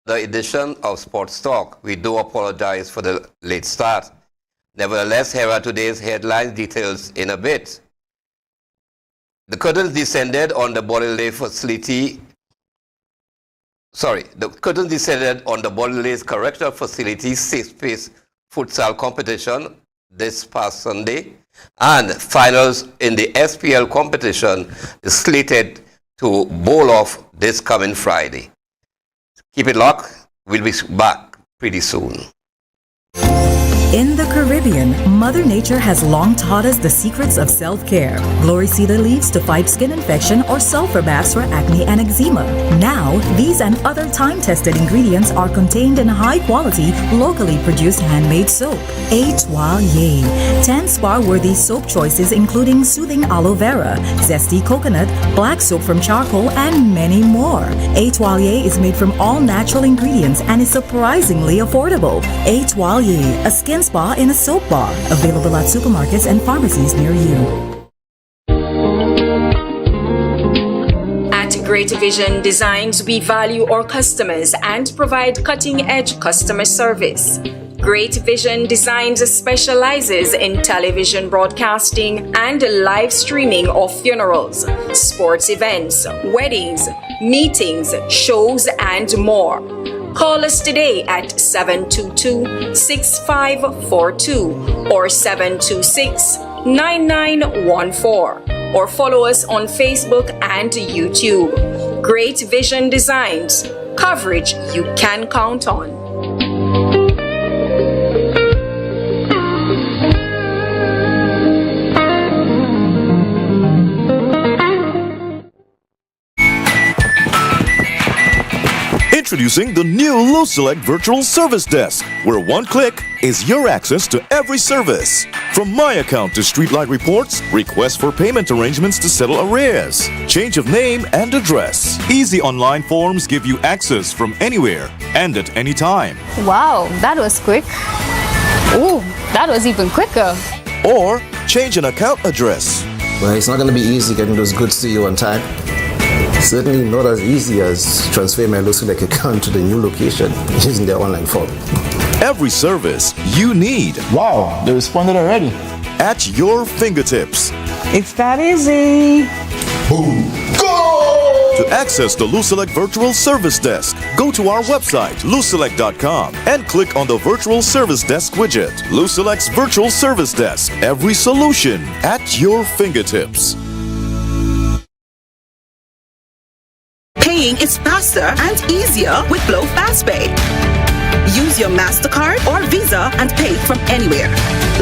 The edition of Sports Talk. We do apologize for the late start. Nevertheless, here are today's headline details in a bit. The curtains descended on the Bodilay facility. The curtains descended on the Bodilay's correctional facility safe space futsal competition this past Sunday, and finals in the SPL competition is slated to bowl off this coming Friday. Keep it locked. We'll be back pretty soon. In the Caribbean, Mother Nature has long taught us the secrets of self-care. Glory cedar leaves to fight skin infection or sulfur baths for acne and eczema. Now, these and other time-tested ingredients are contained in high-quality, locally produced handmade soap. Etoile. 10 spa-worthy soap choices including soothing aloe vera, zesty coconut, black soap from charcoal, and many more. Etoile is made from all natural ingredients and is surprisingly affordable. Etoile, a skin spa in a soap bar. Available at supermarkets and pharmacies near you. At Great Vision Designs, we value our customers and provide cutting-edge customer service. Great Vision Designs specializes in television broadcasting and live streaming of funerals, sports events, weddings, meetings, shows, and more. Call us today at 722-6542 or 726-9914 or follow us on Facebook and YouTube. Great Vision Designs, coverage you can count on. Introducing the new Luselect Virtual Service Desk, where one click is your access to every service. From My Account to Streetlight reports, requests for payment arrangements to settle arrears, change of name and address. Easy online forms give you access from anywhere and at any time. Wow, that was quick. Ooh, that was even quicker. Or change an account address. Well, it's not going to be easy getting those goods to you on time. Certainly not as easy as transferring my Luselect account to the new location using their online form. Every service you need. Wow, they responded already. At your fingertips. It's that easy. Boom. Go! To access the Luselect Virtual Service Desk, go to our website, luselect.com, and click on the Virtual Service Desk widget. Luselect's Virtual Service Desk. Every solution at your fingertips. Paying is faster and easier with Flow FastPay. Use your MasterCard or Visa and pay from anywhere.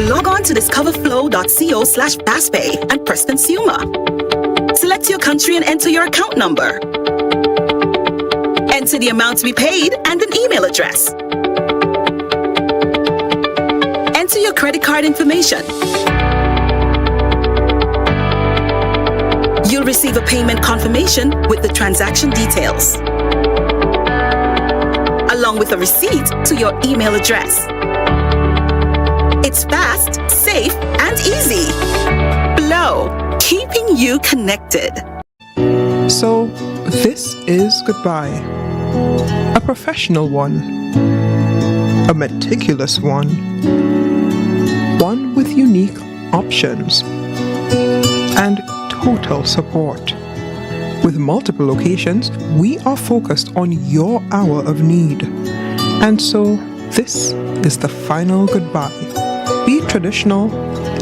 Log on to discoverflow.co/fastpay and press Consumer. Select your country and enter your account number. Enter the amount to be paid and an email address. Enter your credit card information. You'll receive a payment confirmation with the transaction details, along with a receipt to your email address. It's fast, safe, and easy. Flow, keeping you connected. So, this is goodbye. A professional one. A meticulous one. One with unique options. And total support. With multiple locations, we are focused on your hour of need. And so, this is the final goodbye. Be it traditional,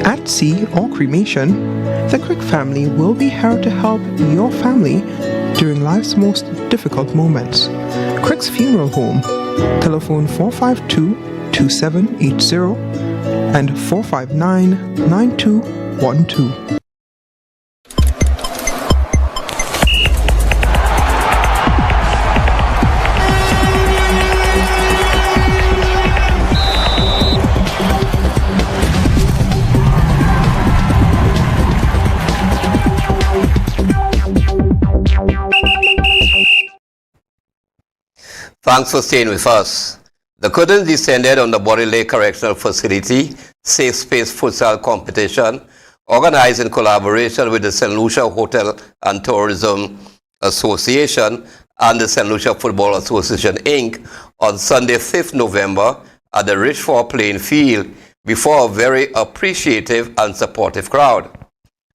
at sea, or cremation, the Crick family will be here to help your family during life's most difficult moments. Crick's Funeral Home, telephone 452-2780 and 459-9212. Thanks for staying with us. The curtains descended on the Bodilay Correctional Facility Safe Space Futsal Competition, organized in collaboration with the St. Lucia Hotel and Tourism Association and the St. Lucia Football Association, Inc. on Sunday, 5th November at the Richford playing field before a very appreciative and supportive crowd.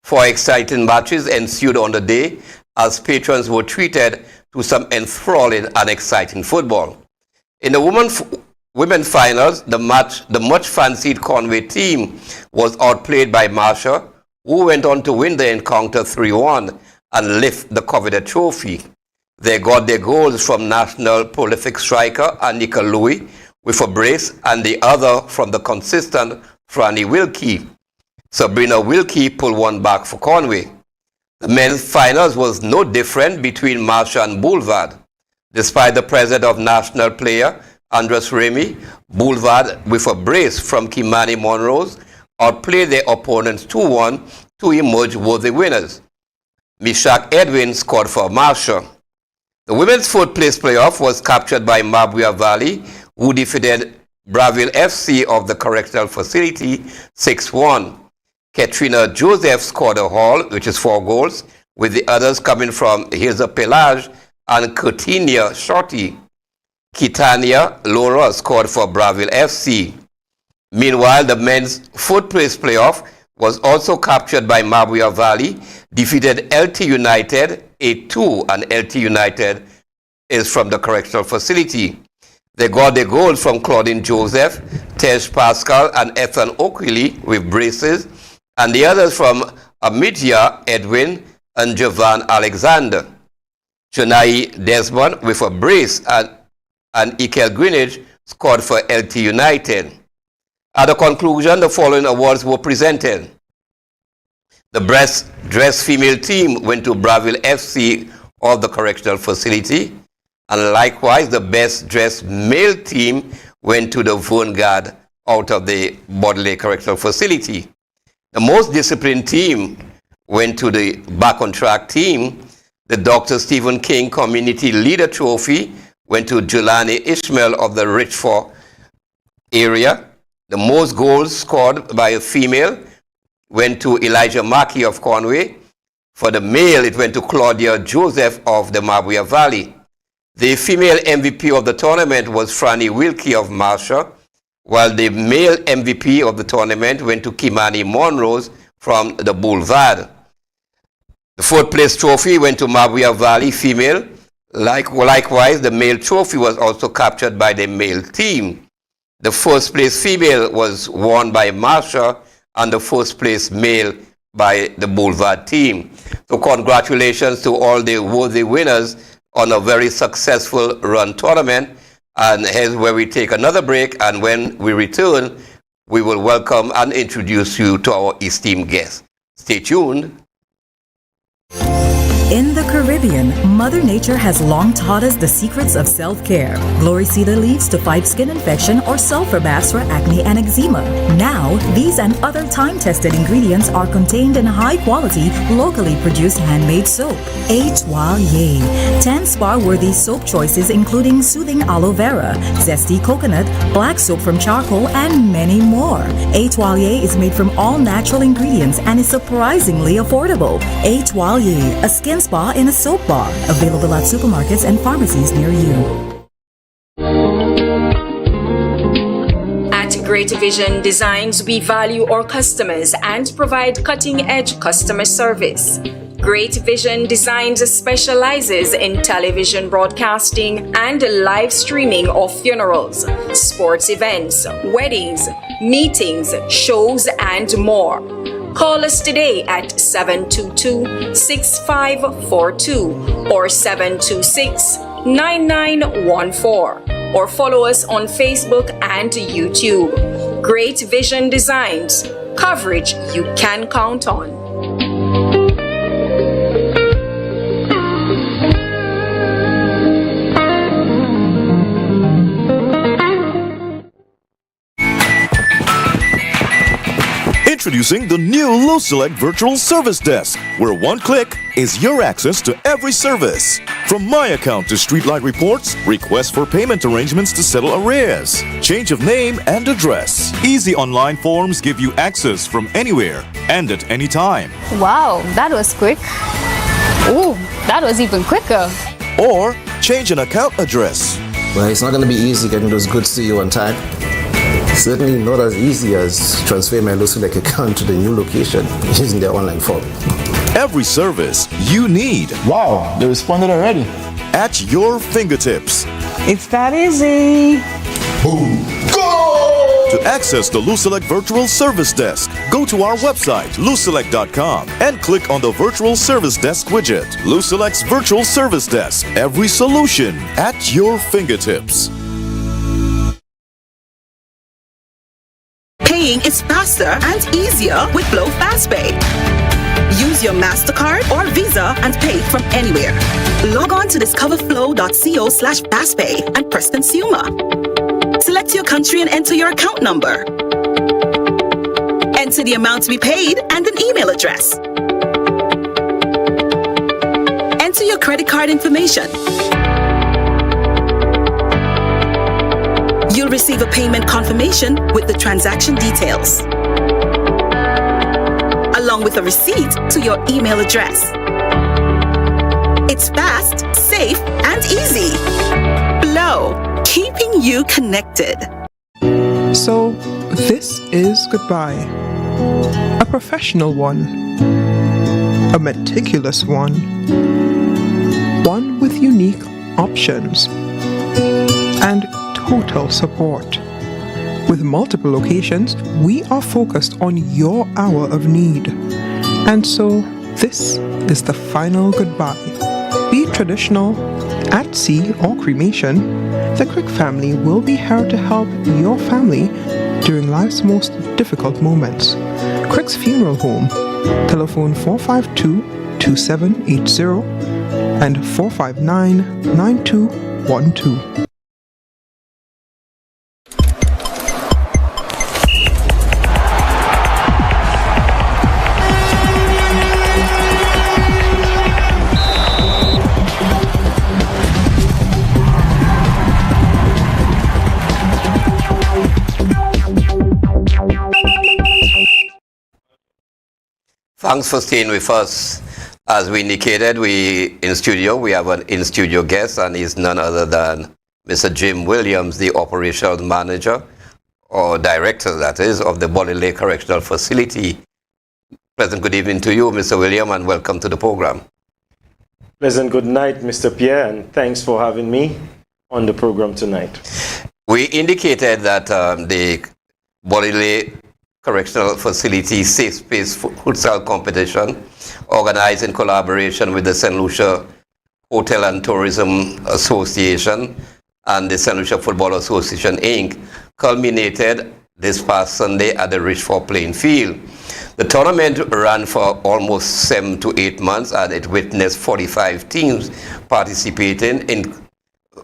4 exciting matches ensued on the day as patrons were treated to some enthralling and exciting football. In the women's finals, the much fancied Conway team was outplayed by Marcia, who went on to win the encounter 3-1 and lift the coveted trophy. They got their goals from national prolific striker Annika Louis with a brace, and the other from the consistent Franny Wilkie. Sabrina Wilkie pulled one back for Conway. The men's finals was no different between Marcia and Boulevard. Despite the presence of national player Andres Remy, Boulevard, with a brace from Kimani Monrose, outplayed their opponents 2-1 to emerge worthy winners. Mishak Edwin scored for Marcia. The women's 4th place playoff was captured by Mabuya Valley, who defeated Braville FC of the Correctional Facility 6-1. Katrina Joseph scored a haul, which is 4 goals, with the others coming from Hilza Pelage and Curtinia Shorty. Kitania Laura scored for Braville FC. Meanwhile, the men's 4th place playoff was also captured by Mabuya Valley, defeated LT United 8-2, and LT United is from the Correctional Facility. They got their goals from Claudine Joseph, Tej Pascal, and Ethan Oakley with braces, and the others from Amidia Edwin and Javan Alexander. Chennai Desmond with a brace, and Ikel Greenwich scored for LT United. At the conclusion, the following awards were presented. The best dressed female team went to Braville FC of the Correctional Facility, and likewise the best dressed male team went to the Vanguard out of the Baudelaire Correctional Facility. The most disciplined team went to the Back on Track team. The Dr. Stephen King Community Leader Trophy went to Jelani Ishmael of the Richford area. The most goals scored by a female went to Elijah Mackey of Conway. For the male, it went to Claudia Joseph of the Mabuya Valley. The female MVP of the tournament was Franny Wilkie of Marcia, while the male MVP of the tournament went to Kimani Monrose from the Boulevard. The 4th place trophy went to Mabuya Valley female. Likewise, the male trophy was also captured by the male team. The 1st place female was won by Marcia, and the 1st place male by the Boulevard team. So congratulations to all the worthy winners on a very successful run tournament. And here's where we take another break, and when we return, we will welcome and introduce you to our esteemed guests. Stay tuned. In the Caribbean, Mother Nature has long taught us the secrets of self-care. Glory cedar leaves to fight skin infection or sulfur baths for acne and eczema. Now, these and other time-tested ingredients are contained in high-quality, locally produced handmade soap. Etoile. 10 spa-worthy soap choices including soothing aloe vera, zesty coconut, black soap from charcoal, and many more. Etoile is made from all natural ingredients and is surprisingly affordable. Etoile, a skin spa in a soap bar. Available at supermarkets and pharmacies near you. At Great Vision Designs, we value our customers and provide cutting-edge customer service. Great Vision Designs specializes in television broadcasting and live streaming of funerals, sports events, weddings, meetings, shows, and more. Call us today at 722-6542 or 726-9914 or follow us on Facebook and YouTube. Great Vision Designs, coverage you can count on. Introducing the new Low Select Virtual Service Desk, where one click is your access to every service. From My Account to Streetlight Reports, requests for payment arrangements to settle arrears, change of name and address. Easy online forms give you access from anywhere and at any time. Wow, that was quick. Ooh, that was even quicker. Or change an account address. Well, it's not going to be easy getting those goods to you on time. Certainly not as easy as transferring my Lusulec account to the new location using their online form. Every service you need Wow, they responded already. at your fingertips. It's that easy. Boom. Go! To access the Lusulec Virtual Service Desk, go to our website, lusulec.com, and click on the Virtual Service Desk widget. Lusulec's Virtual Service Desk. Every solution at your fingertips. Paying is faster and easier with Glow FastPay. Use your MasterCard or Visa and pay from anywhere. Log on to discoverflow.co/fastpay and press Consumer. Select your country and enter your account number. Enter the amount to be paid and an email address. Enter your credit card information. You'll receive a payment confirmation with the transaction details, along with a receipt to your email address. It's fast, safe, and easy. Flow, keeping you connected. So, this is goodbye. A professional one. A meticulous one. One with unique options. And total support. With multiple locations, we are focused on your hour of need. And so, this is the final goodbye. Be it traditional, at sea, or cremation, the Crick family will be here to help your family during life's most difficult moments. Crick's Funeral Home, telephone 452-2780 and 459-9212. Thanks for staying with us. As we indicated, we have an in-studio guest, and he's none other than Mr. Jim Williams, the operational manager, or director, that is, of the Body Lake Correctional Facility. Pleasant good evening to you, Mr. Williams, and welcome to the program. Pleasant good night, Mr. Pierre, and thanks for having me on the program tonight. We indicated that the Body Lake Correctional Facility Safe Space Futsal Competition, organized in collaboration with the St. Lucia Hotel and Tourism Association and the St. Lucia Football Association, Inc., culminated this past Sunday at the Richford playing field. The tournament ran for almost 7 to 8 months, and it witnessed 45 teams participating, in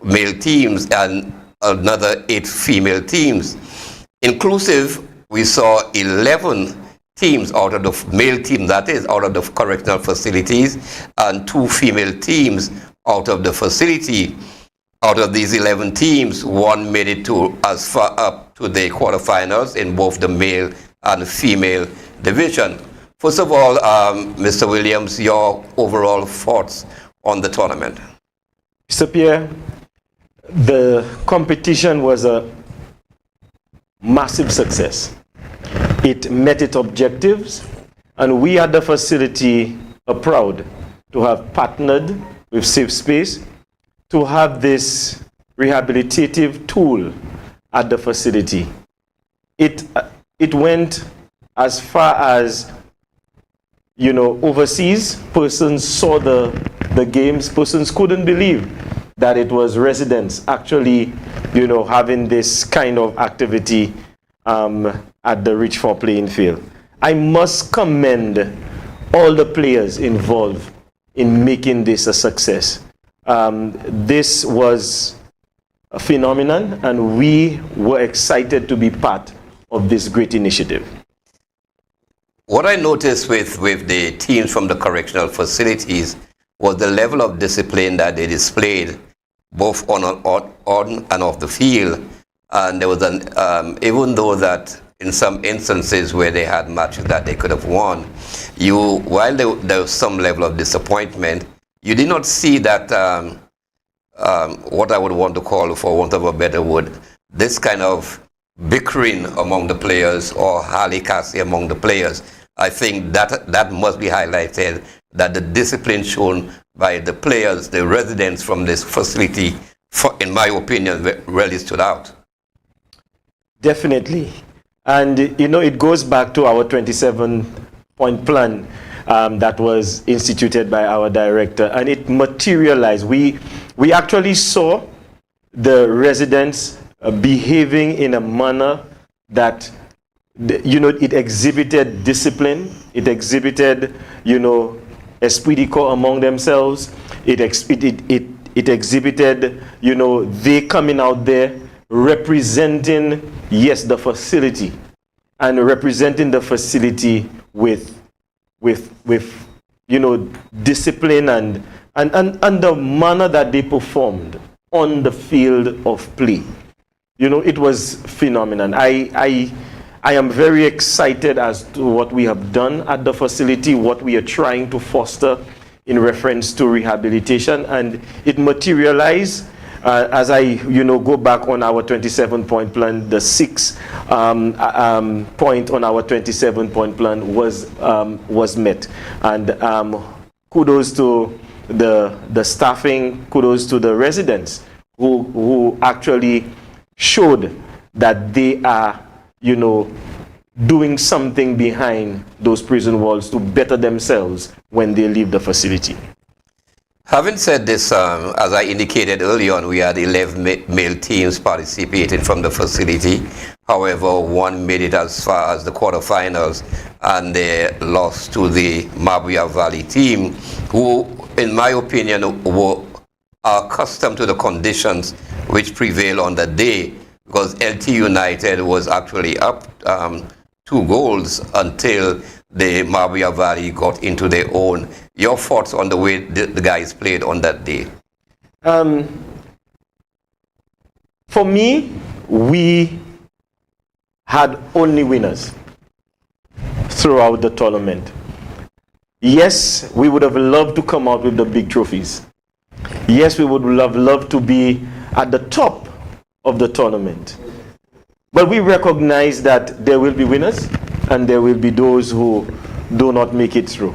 male teams and another 8 female teams. Inclusive, we saw 11 teams out of the male team, that is, out of the correctional facilities, and 2 female teams out of the facility. Out of these 11 teams, 1 made it to as far up to the quarterfinals in both the male and female division. First of all, Mr. Williams, your overall thoughts on the tournament. Mr. Pierre, the competition was a massive success. It met its objectives, and we at the facility are proud to have partnered with Safe Space to have this rehabilitative tool at the facility. It went as far as, overseas. Persons saw the games. Persons couldn't believe that it was residents actually, having this kind of activity at the Richford playing field. I must commend all the players involved in making this a success. This was a phenomenon, and we were excited to be part of this great initiative. What I noticed with the teams from the correctional facilities was the level of discipline that they displayed, both on and off the field. And there was even though that in some instances where they had matches that they could have won, while there was some level of disappointment, you did not see that what I would want to call, for want of a better word, this kind of bickering among the players or halikasi among the players. I think that must be highlighted, that the discipline shown by the players, the residents from this facility, in my opinion, really stood out. Definitely. And, it goes back to our 27-point plan that was instituted by our director, and it materialized. We actually saw the residents behaving in a manner that, it exhibited discipline, it exhibited, esprit de corps among themselves, it exhibited, they coming out there representing, yes, the facility, and representing the facility with discipline and the manner that they performed on the field of play. It was phenomenal. I am very excited as to what we have done at the facility, what we are trying to foster in reference to rehabilitation, and it materialized. As I, go back on our 27-point plan, the 6th point on our 27-point plan was met. And kudos to the staffing, kudos to the residents who actually showed that they are, doing something behind those prison walls to better themselves when they leave the facility. Having said this, as I indicated early on, we had 11 male teams participating from the facility. However, one made it as far as the quarterfinals, and they lost to the Mabia Valley team, who, in my opinion, were accustomed to the conditions which prevail on the day, because LT United was actually up 2 goals until the Mabia Valley got into their own. Your thoughts on the way the guys played on that day? For me, we had only winners throughout the tournament. Yes, we would have loved to come out with the big trophies. Yes, we would have loved to be at the top of the tournament. But we recognize that there will be winners and there will be those who do not make it through.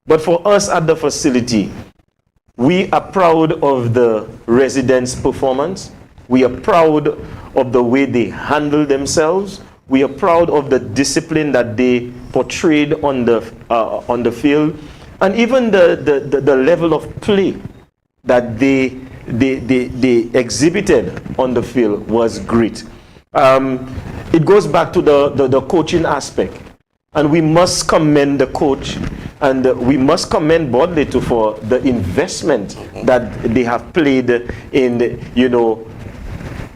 But for us at the facility, we are proud of the residents' performance. We are proud of the way they handle themselves. We are proud of the discipline that they portrayed on the field, and even the level of play that they exhibited on the field was great. It goes back to the coaching aspect, and we must commend the coach, and we must commend Bodley for the investment that they have played in,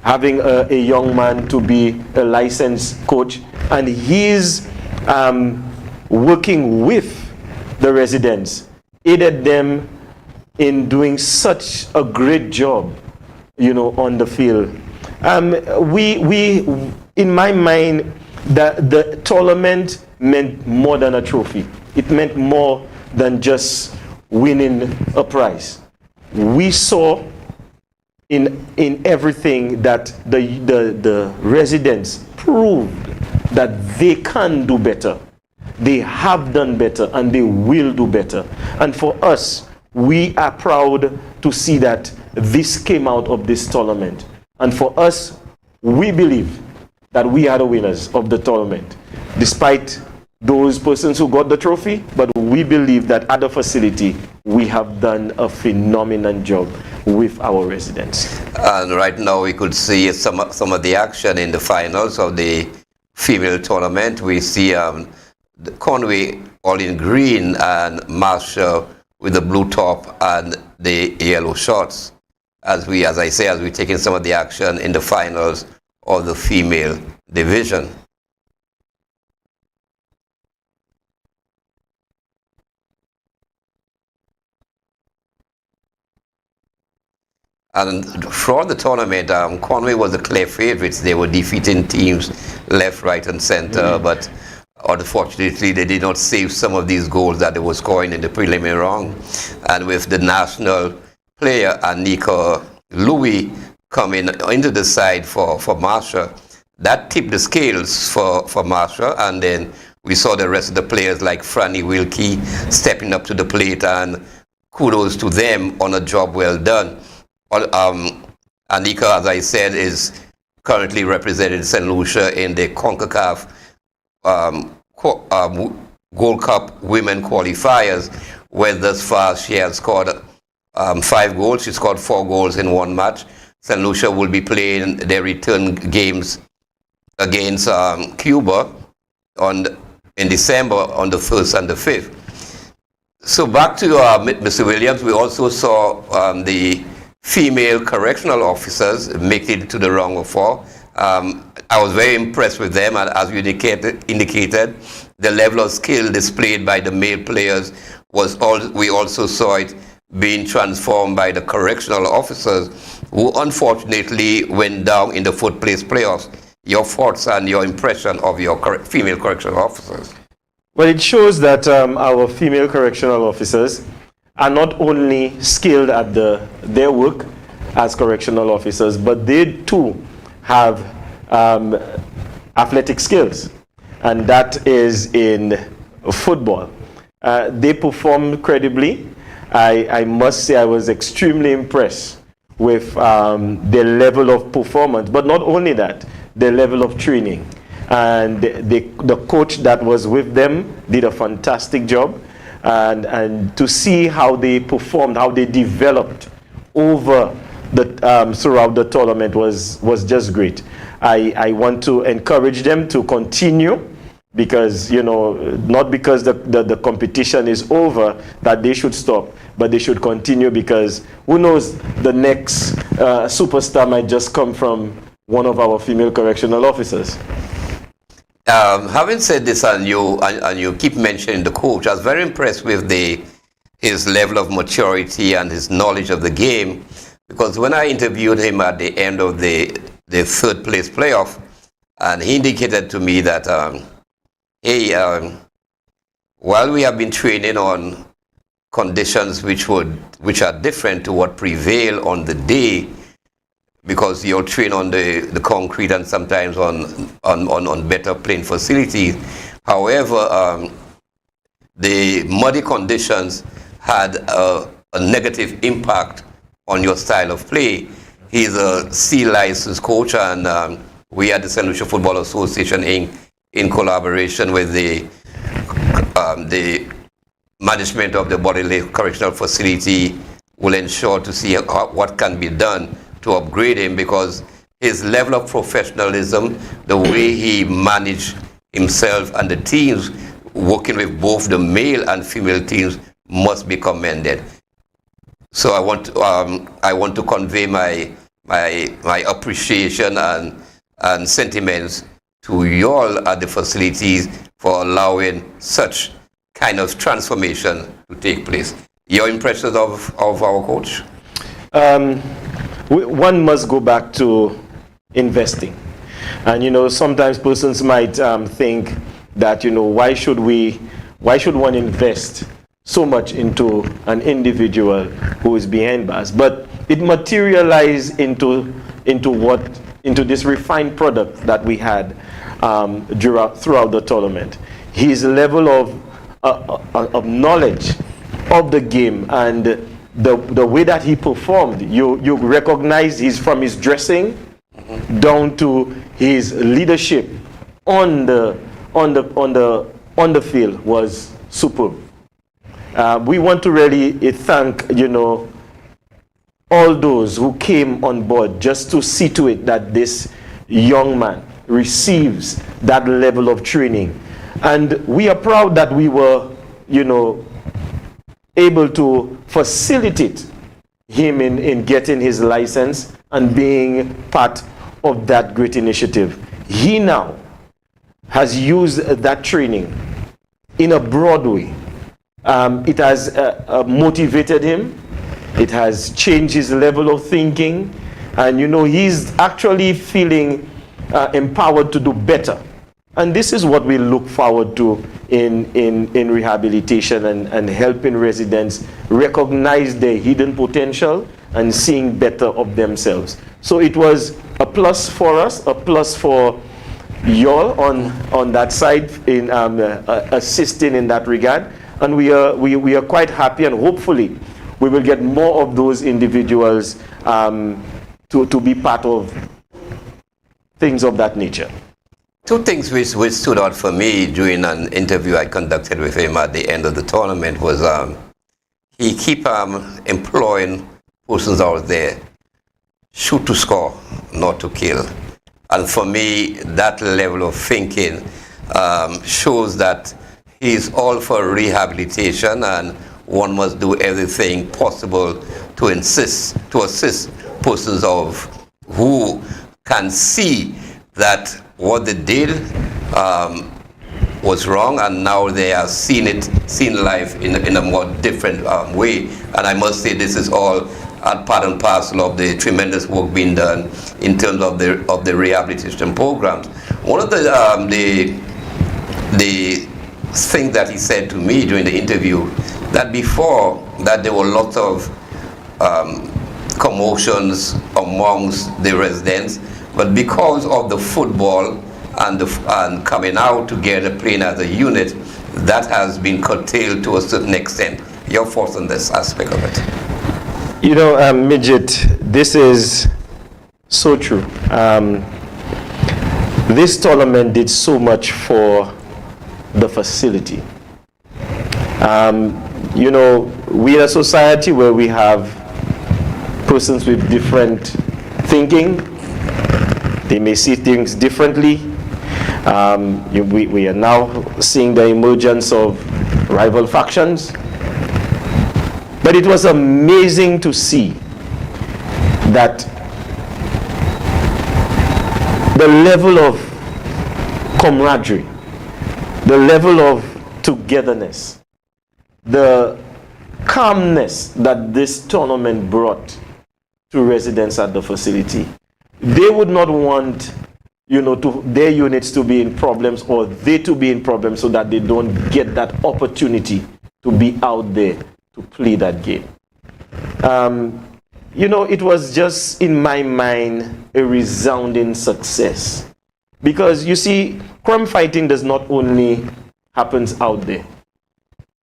having a young man to be a licensed coach, and he's working with the residents, aided them in doing such a great job, on the field. We in my mind, the tournament meant more than a trophy. It meant more than just winning a prize. We saw in everything that the residents proved that they can do better. They have done better and they will do better. And for us, we are proud to see that this came out of this tournament. And for us, we believe that we are the winners of the tournament, despite those persons who got the trophy. But we believe that at the facility, we have done a phenomenal job with our residents. And right now, we could see some of the action in the finals of the female tournament. We see Conway all in green and Marshall with the blue top and the yellow shorts. As we taking some of the action in the finals of the female division. And throughout the tournament, Conway was the clear favorites. They were defeating teams left, right, and center, but unfortunately, they did not save some of these goals that they were scoring in the preliminary round. And with the national player, Anika Louis coming into the side for Marshall, that tipped the scales for Marshall, and then we saw the rest of the players like Franny Wilkie stepping up to the plate, and kudos to them on a job well done. Anika, as I said, is currently representing St. Lucia in the CONCACAF Gold Cup Women Qualifiers, where thus far she has scored 5 goals. She scored 4 goals in one match. St. Lucia will be playing their return games against Cuba in December on the 1st and the 5th. So back to Mr. Williams, we also saw the female correctional officers make it to the round of 4. I was very impressed with them, and as you indicated, the level of skill displayed by the male players we also saw it being transformed by the correctional officers, who unfortunately went down in the 4th place playoffs. Your thoughts and your impression of your female correctional officers? Well, it shows that our female correctional officers are not only skilled at their work as correctional officers, but they too have athletic skills, and that is in football. They performed credibly. I must say I was extremely impressed with their level of performance, but not only that, their level of training. And the coach that was with them did a fantastic job, and to see how they performed, how they developed over throughout the tournament was just great. I want to encourage them to continue, because not because the competition is over that they should stop, but they should continue, because who knows, the next superstar might just come from one of our female correctional officers. Having said this, and you keep mentioning the coach, I was very impressed with his level of maturity and his knowledge of the game, because when I interviewed him at the end of the 3rd place playoff, and he indicated to me that, while we have been training on conditions which are different to what prevail on the day, because you're trained on the concrete and sometimes on better playing facilities. However, the muddy conditions had a negative impact on your style of play. He's a C licensed coach, and we at the St. Lucia Football Association in collaboration with the management of the Bodily Correctional Facility will ensure to see what can be done to upgrade him, because his level of professionalism, the way he managed himself and the teams, working with both the male and female teams, must be commended. So I want to convey my appreciation and sentiments to you all at the facilities for allowing such kind of transformation to take place. Your impressions of our coach? One must go back to investing. And sometimes persons might think that why should one invest so much into an individual who is behind bars? But it materialized into this refined product that we had throughout the tournament. His level of knowledge of the game and the way that he performed, you recognize he's from his dressing down to his leadership on the field was superb. We want to really thank all those who came on board just to see to it that this young man receives that level of training, and we are proud that we were able to facilitate him in getting his license and being part of that great initiative. He now has used that training in a broad way. It has motivated him. It has changed his level of thinking, and he's actually feeling empowered to do better. And this is what we look forward to in rehabilitation and helping residents recognize their hidden potential and seeing better of themselves. So it was a plus for us, a plus for y'all on that side in assisting in that regard. And we are quite happy, and hopefully we will get more of those individuals to be part of things of that nature. Two things which stood out for me during an interview I conducted with him at the end of the tournament was he keep employing persons out there, shoot to score, not to kill. And for me, that level of thinking shows that he's all for rehabilitation, and one must do everything possible to assist persons of who can see that what they did was wrong, and now they are seeing life in a more different way. And I must say, this is all part and parcel of the tremendous work being done in terms of the rehabilitation programs. One of the things that he said to me during the interview, that before that there were lots of commotions amongst the residents, but because of the football and coming out together playing as a unit, that has been curtailed to a certain extent. Your thoughts on this aspect of it? You know, Midget, this is so true. This tournament did so much for the facility. You know, we are a society where we have persons with different thinking. They may see things differently. We are now seeing the emergence of rival factions. But it was amazing to see that the level of camaraderie, the level of togetherness, the calmness that this tournament brought to residents at the facility. They would not want, you know, their units to be in problems, or they to be in problems, so that they don't get that opportunity to be out there to play that game. You know, it was just, in my mind, a resounding success. Because, you see, crime fighting does not only happens out there.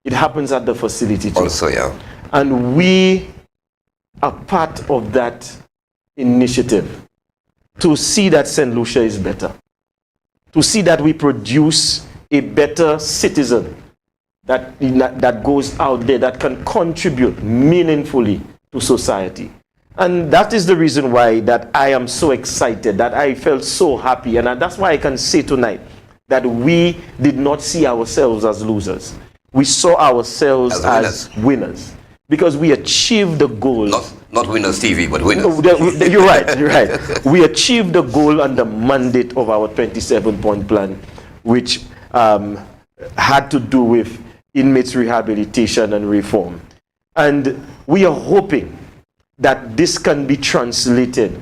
It happens at the facility too. Also, yeah. And we are part of that initiative to see that St. Lucia is better. To see that we produce a better citizen that goes out there, that can contribute meaningfully to society. And that is the reason why that I am so excited, that I felt so happy. And that's why I can say tonight that we did not see ourselves as losers. We saw ourselves as winners. Because we achieved the goal. Not winners TV, but winners. You're right. We achieved the goal and the mandate of our 27-point plan, which had to do with inmates rehabilitation and reform. And we are hoping that this can be translated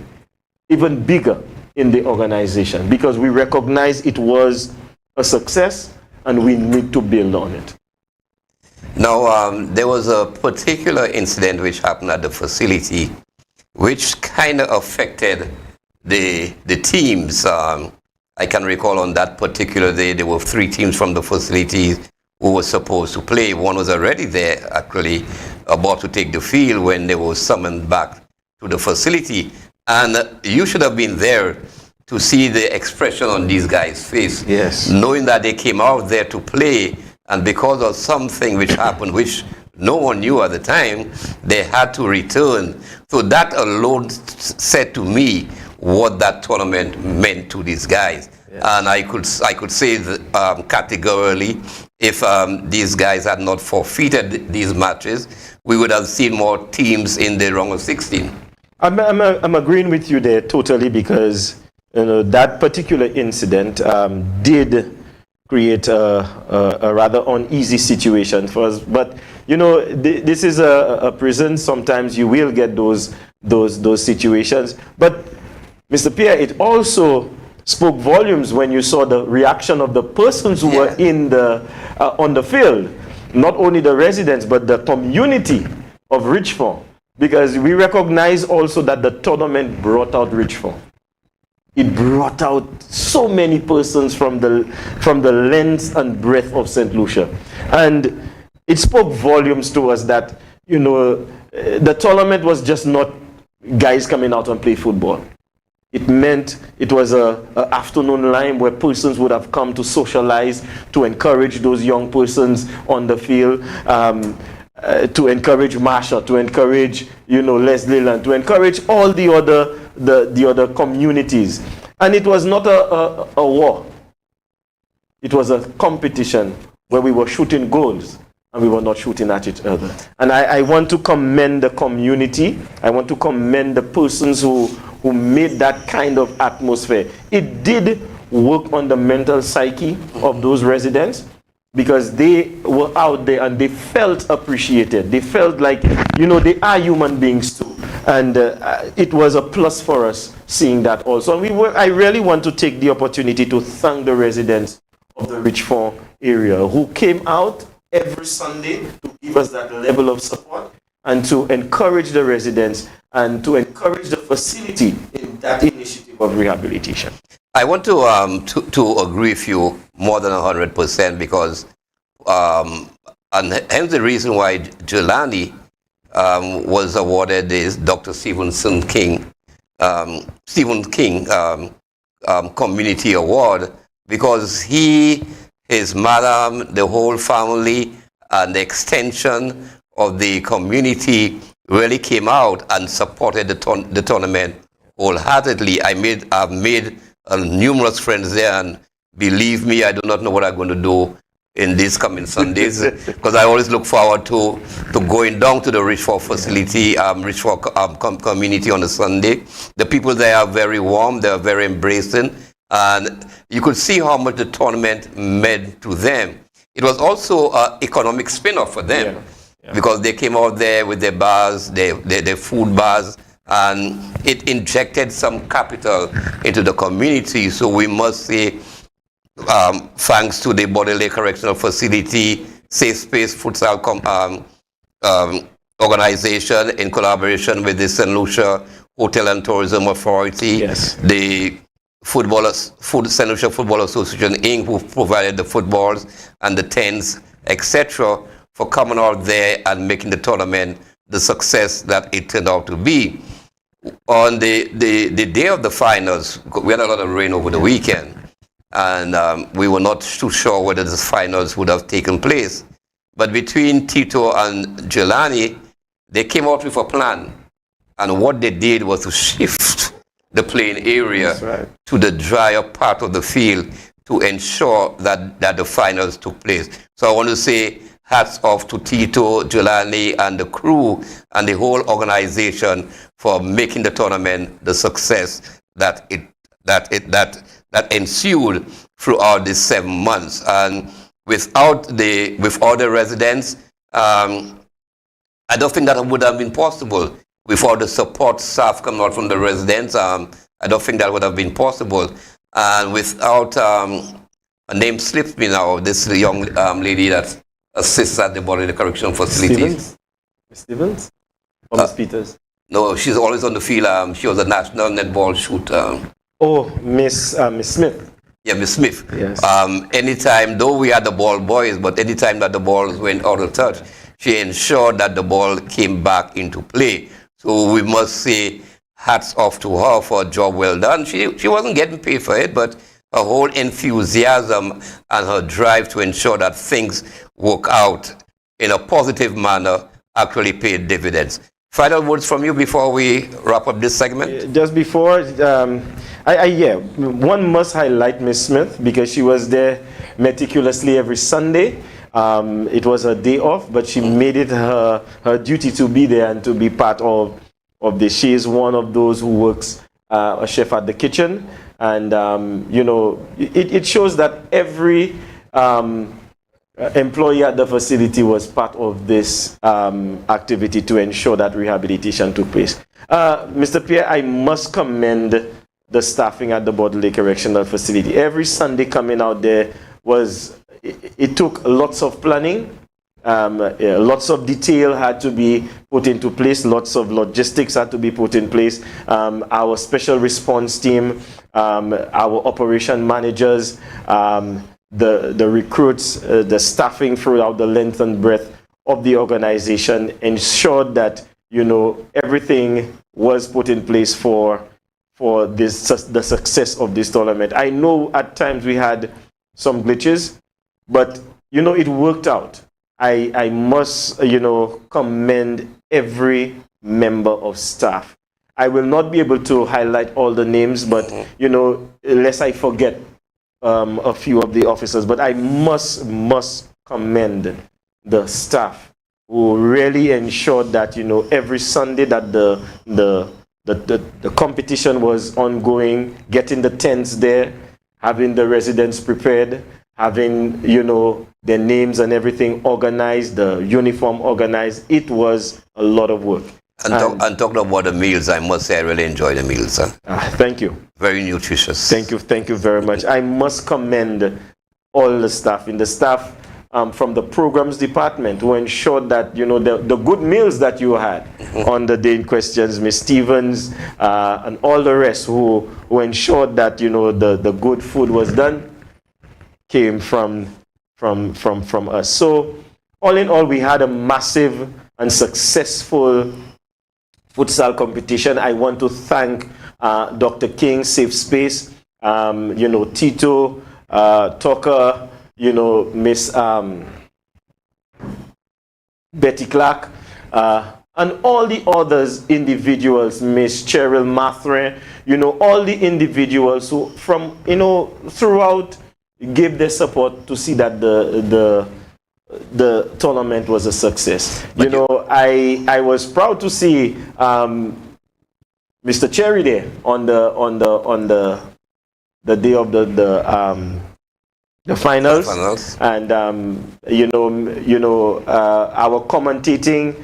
even bigger in the organization, because we recognize it was a success and we need to build on it. Now, there was a particular incident which happened at the facility which kind of affected the teams. I can recall on that particular day, there were 3 teams from the facility who were supposed to play. One was already there, actually, about to take the field when they were summoned back to the facility. And you should have been there to see the expression on these guys' face. Yes. Knowing that they came out there to play, and because of something which happened, which no one knew at the time, they had to return. So that alone said to me what that tournament meant to these guys. Yeah. And I could say that, categorically, if these guys had not forfeited these matches, we would have seen more teams in the round of 16. I'm agreeing with you there totally, because you know, that particular incident did create a rather uneasy situation for us. But you know, this is a prison. Sometimes you will get those situations. But Mr. Pierre, it also spoke volumes when you saw the reaction of the persons who were in the on the field. Not only the residents, but the community of Richmond because we recognize also that the tournament brought out Richford. It brought out so many persons from the length and breadth of St. Lucia. And it spoke volumes to us that, the tournament was just not guys coming out and play football. It meant it was a afternoon line where persons would have come to socialize, to encourage those young persons on the field, to encourage Marsha, to encourage, Leslie Land, to encourage all the other communities. And it was not a war. It was a competition where we were shooting goals and we were not shooting at each other. And I want to commend the community. I want to commend the persons who made that kind of atmosphere. It did work on the mental psyche of those residents, because they were out there and they felt appreciated. They felt like, they are human beings too. And it was a plus for us seeing that also. And I really want to take the opportunity to thank the residents of the Richford area who came out every Sunday to give us that level of support and to encourage the residents and to encourage the facility in that initiative of rehabilitation. I want to agree with you more than 100%, because and hence the reason why Jelani was awarded this Dr. Stephen King Community Award, because his madam, the whole family, and the extension of the community really came out and supported the tournament wholeheartedly. I've made numerous friends there, and believe me, I do not know what I'm going to do in these coming Sundays, because I always look forward to going down to the Richford facility, Richford community on a Sunday. The people there are very warm, they are very embracing, and you could see how much the tournament meant to them. It was also an economic spin-off for them, because they came out there with their bars, their food bars, and it injected some capital into the community. So we must say, thanks to the Bodily Correctional Facility, Safe Space Futsal organization, in collaboration with the St. Lucia Hotel and Tourism Authority, the St. Lucia Football Association Inc., who provided the footballs and the tents, etc., for coming out there and making the tournament the success that it turned out to be. On the day of the finals, we had a lot of rain over the weekend, and we were not too sure whether the finals would have taken place. But between Tito and Jelani, they came out with a plan, and what they did was to shift the playing area to the drier part of the field to ensure that the finals took place. So I want to say hats off to Tito, Jelani, and the crew and the whole organization for making the tournament the success that ensued throughout these 7 months. And without the residents, I don't think that would have been possible. Without the support staff coming out from the residents, I don't think that would have been possible. And without, a name slips me now, this young lady that assists at the Bodily Correctional Facility. Stevens? Or Miss Peters? No, she's always on the field. She was a national netball shooter. Miss Smith. Yeah, Miss Smith. Yes. Anytime, though we had the ball boys, but anytime that the balls went out of touch, she ensured that the ball came back into play. So we must say hats off to her for a job well done. She wasn't getting paid for it, but her whole enthusiasm and her drive to ensure that things work out in a positive manner actually paid dividends. Final words from you before we wrap up this segment? Just before, one must highlight Miss Smith, because she was there meticulously every Sunday. It was her day off, but she made it her duty to be there and to be part of this. She is one of those who works a chef at the kitchen, and it shows that every employee at the facility was part of this activity to ensure that rehabilitation took place. Mr. Pierre, I must commend the staffing at the Bodily Correctional Facility. Every Sunday coming out there it took lots of planning, Lots of detail had to be put into place. Lots of logistics had to be put in place. Our special response team, our operation managers, the recruits, the staffing throughout the length and breadth of the organization ensured that, you know, everything was put in place for the success of this tournament. I know at times we had some glitches, but, you know, it worked out. I must, you know, commend every member of staff. I will not be able to highlight all the names, but, you know, lest I forget a few of the officers, but I must commend the staff who really ensured that, you know, every Sunday that the competition was ongoing, getting the tents there, having the residents prepared, having, you know, their names and everything organized, the uniform organized. It was a lot of work. And talking about the meals, I must say I really enjoy the meals. Thank you. Very nutritious. Thank you very much. I must commend all the staff in the staff from the programs department who ensured that, you know, the good meals that you had on the day in questions, Ms. Stevens and all the rest who ensured that, you know, the good food was done came from us. So all in all, we had a massive and successful futsal competition. I want to thank Dr. King, Safe Space, you know, Tito, Tucker, you know, Miss Betty Clark, and all the others individuals, Miss Cheryl Mathre, you know, all the individuals who from, you know, throughout gave their support to see that the tournament was a success. You know, I was proud to see Mr. Cherry there on the day of the finals. And you know our commentating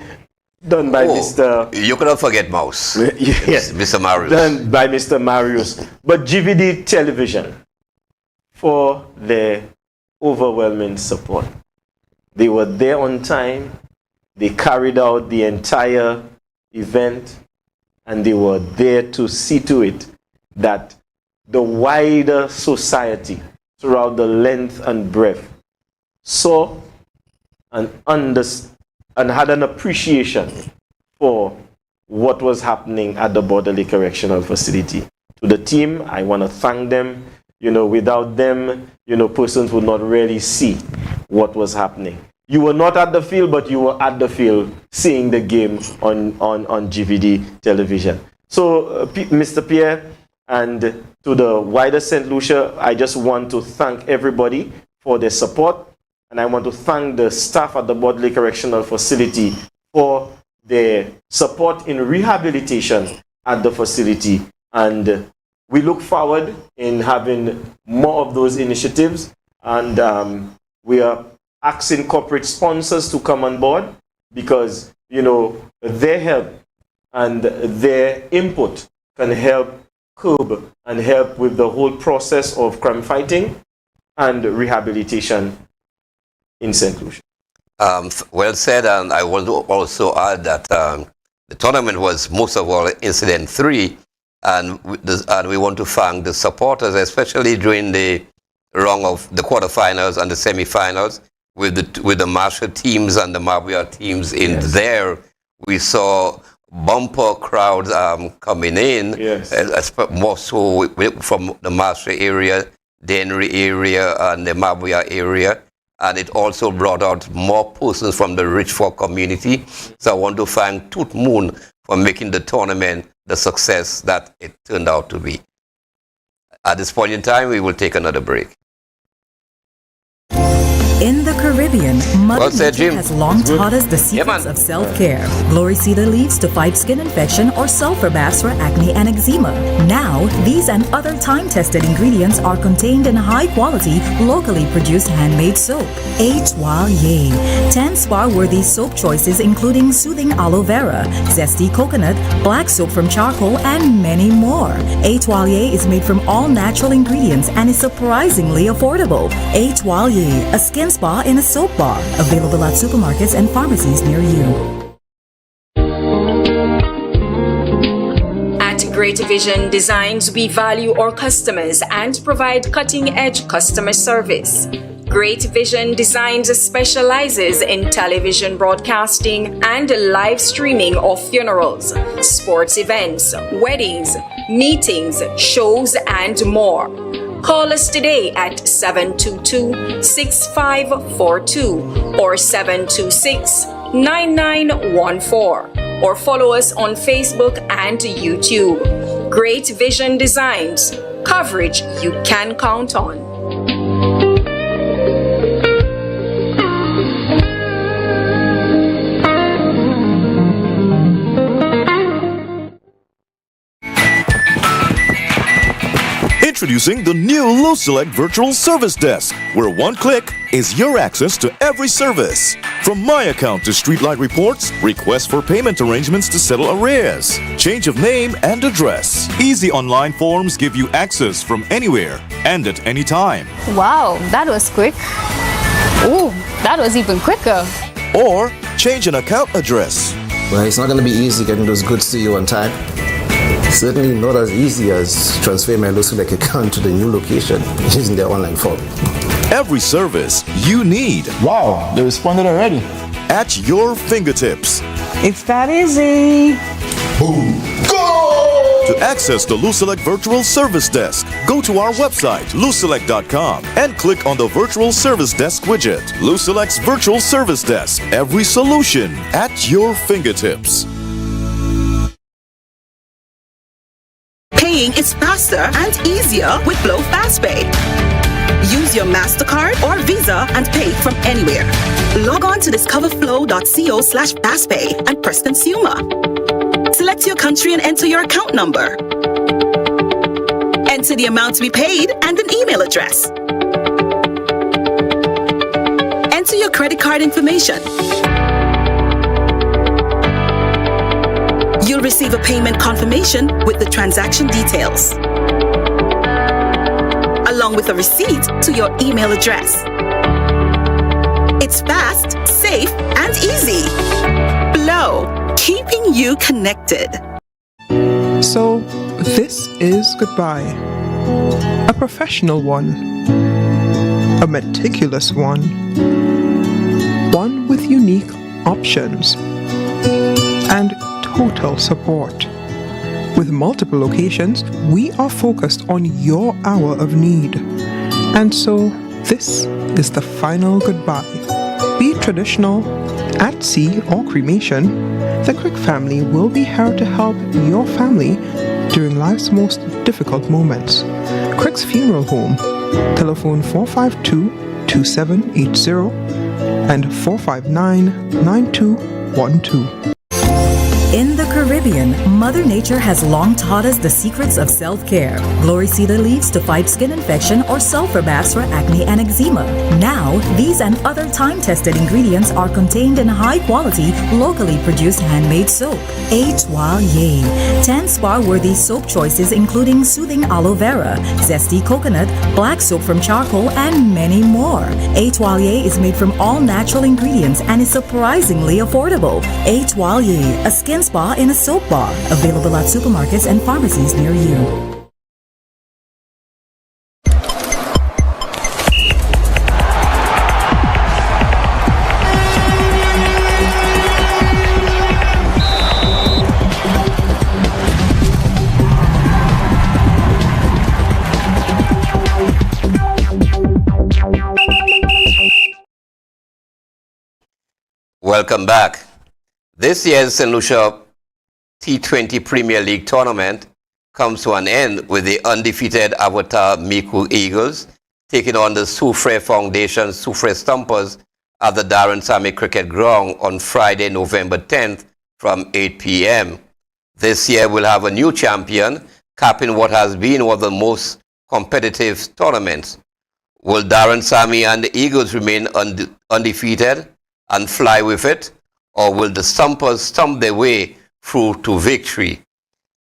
done by Mr. You cannot forget Mouse. Yes, Mr. Marius. Done by Mr. Marius. But GVD Television, for their overwhelming support. They were there on time. They carried out the entire event, and they were there to see to it that the wider society throughout the length and breadth saw and had an appreciation for what was happening at the Borderley Correctional Facility. To the team, I want to thank them. You know, without them, you know, persons would not really see what was happening. You were not at the field, but you were at the field seeing the game on GVD television. So, Mr. Pierre, and to the wider St. Lucia, I just want to thank everybody for their support. And I want to thank the staff at the Borderley Correctional Facility for their support in rehabilitation at the facility. And we look forward in having more of those initiatives, and we are asking corporate sponsors to come on board because, you know, their help and their input can help curb and help with the whole process of crime fighting and rehabilitation in St. Lucia. Well said, and I want to also add that the tournament was most of all incident-free. And we want to thank the supporters, especially during the run of the quarterfinals and the semifinals, with the Marshall teams and the Marbria teams in there. We saw bumper crowds coming in, more so from the Marshall area, Dennery area, and the Marbria area. And it also brought out more persons from the Richford community. So I want to thank Tooth Moon for making the tournament the success that it turned out to be. At this point in time, we will take another break. In the Caribbean, Mother Nature has long taught us the secrets of self-care. Glory cedar leaves to fight skin infection or sulfur baths for acne and eczema. Now, these and other time-tested ingredients are contained in high-quality, locally produced handmade soap. Étoile. 10 spa-worthy soap choices including soothing aloe vera, zesty coconut, black soap from charcoal, and many more. Étoile is made from all natural ingredients and is surprisingly affordable. Étoile, a skin skin spa in a soap bar. Available at supermarkets and pharmacies near you. At Great Vision Designs, we value our customers and provide cutting-edge customer service. Great Vision Designs specializes in television broadcasting and live streaming of funerals, sports events, weddings, meetings, shows, and more. Call us today at 722-6542 or 726-9914 or follow us on Facebook and YouTube. Great Vision Designs, coverage you can count on. Introducing the new LoSelect Virtual Service Desk, where one click is your access to every service. From My Account to Streetlight Reports, requests for payment arrangements to settle arrears, change of name and address. Easy online forms give you access from anywhere and at any time. Wow, that was quick. Ooh, that was even quicker. Or change an account address. Well, it's not going to be easy getting those goods to you on time. Certainly not as easy as transferring my LoSelect account to the new location using their online form. Every service you need. Wow, they responded already. At your fingertips. It's that easy. Boom. Go! To access the LoSelect Virtual Service Desk, go to our website, loselect.com, and click on the Virtual Service Desk widget. LoSelect's Virtual Service Desk. Every solution at your fingertips. Paying is faster and easier with Glow FastPay. Use your MasterCard or Visa and pay from anywhere. Log on to discoverflow.co/fastpay and press Consumer. Select your country and enter your account number. Enter the amount to be paid and an email address. Enter your credit card information. You'll receive a payment confirmation with the transaction details, along with a receipt to your email address. It's fast, safe, and easy. Glow, keeping you connected. So, this is goodbye. A professional one. A meticulous one. One with unique options. And total support. With multiple locations, we are focused on your hour of need. And so, this is the final goodbye. Be it traditional, at sea, or cremation, the Crick family will be here to help your family during life's most difficult moments. Crick's Funeral Home, telephone 452-2780 and 459-9212. In the Caribbean, Mother Nature has long taught us the secrets of self-care. Glory cedar leaves to fight skin infection or sulfur baths for acne and eczema. Now, these and other time-tested ingredients are contained in high-quality, locally produced handmade soap. Etoile. 10 spa-worthy soap choices including soothing aloe vera, zesty coconut, black soap from charcoal, and many more. Etoile is made from all natural ingredients and is surprisingly affordable. Etoile, a skin spa in a soap bar. Available at supermarkets and pharmacies near you. Welcome back. This year's St. Lucia T20 Premier League tournament comes to an end with the undefeated Avatar Miku Eagles taking on the Soufre Foundation Soufre Stumpers at the Darren Sammy Cricket Ground on Friday, November 10th from 8 p.m. This year we'll have a new champion capping what has been one of the most competitive tournaments. Will Darren Sammy and the Eagles remain undefeated and fly with it? Or will the Stumpers stump their way through to victory?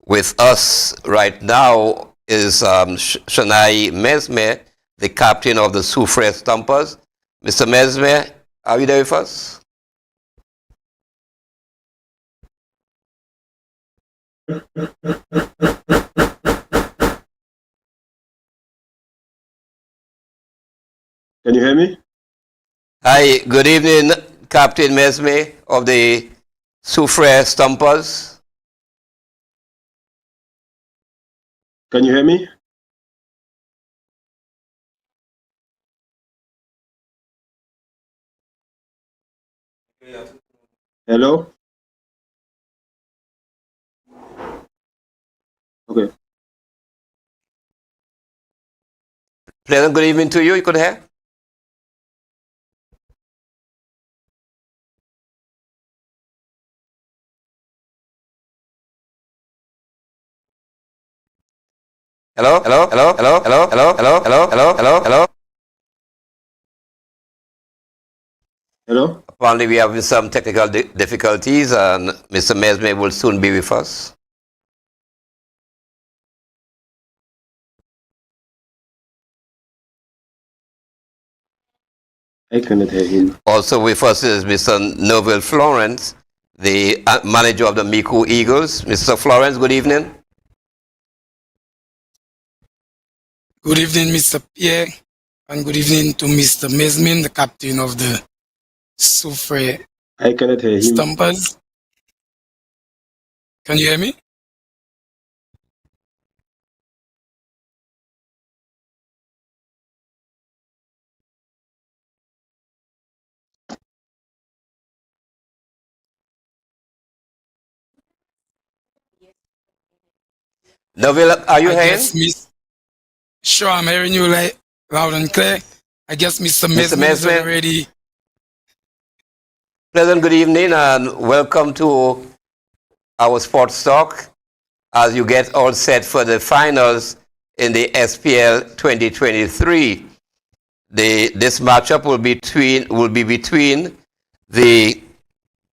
With us right now is Shanae Mesme, the captain of the Soufre Stumpers. Mr. Mesme, are you there with us? Can you hear me? Hi, good evening, Captain Mesme of the Soufre Stumpers. Can you hear me? Hello? Okay. Pleasant good evening to you. You could hear? Hello, hello, hello, hello, hello, hello, hello, hello, hello, hello, hello. Hello? Apparently we have some technical difficulties and Mr. Mesme will soon be with us. I cannot hear him. Also with us is Mr. Novell Florence, the manager of the Miku Eagles. Mr. Florence, good evening. Good evening, Mr. Pierre, and good evening to Mr. Mesmin, the captain of the Soufre I cannot hear him. Stumpers. Can you hear me? Novell, are you hearing? Sure, I'm hearing you loud and clear. I guess Mr. Mesmin is already. Pleasant good evening and welcome to our sports talk as you get all set for the finals in the SPL 2023. This matchup will be between the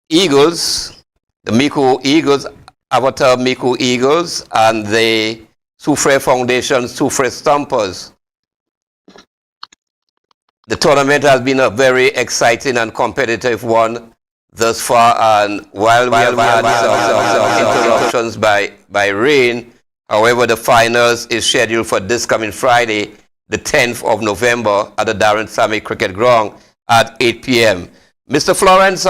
Eagles, the Miku Eagles, Avatar Miku Eagles, and the Soufre Foundation Soufre Stumpers. The tournament has been a very exciting and competitive one thus far, and while we have had some interruptions by rain, however, the finals is scheduled for this coming Friday, the 10th of November at the Darren Sammy Cricket Ground at 8 p.m. Mr. Florence,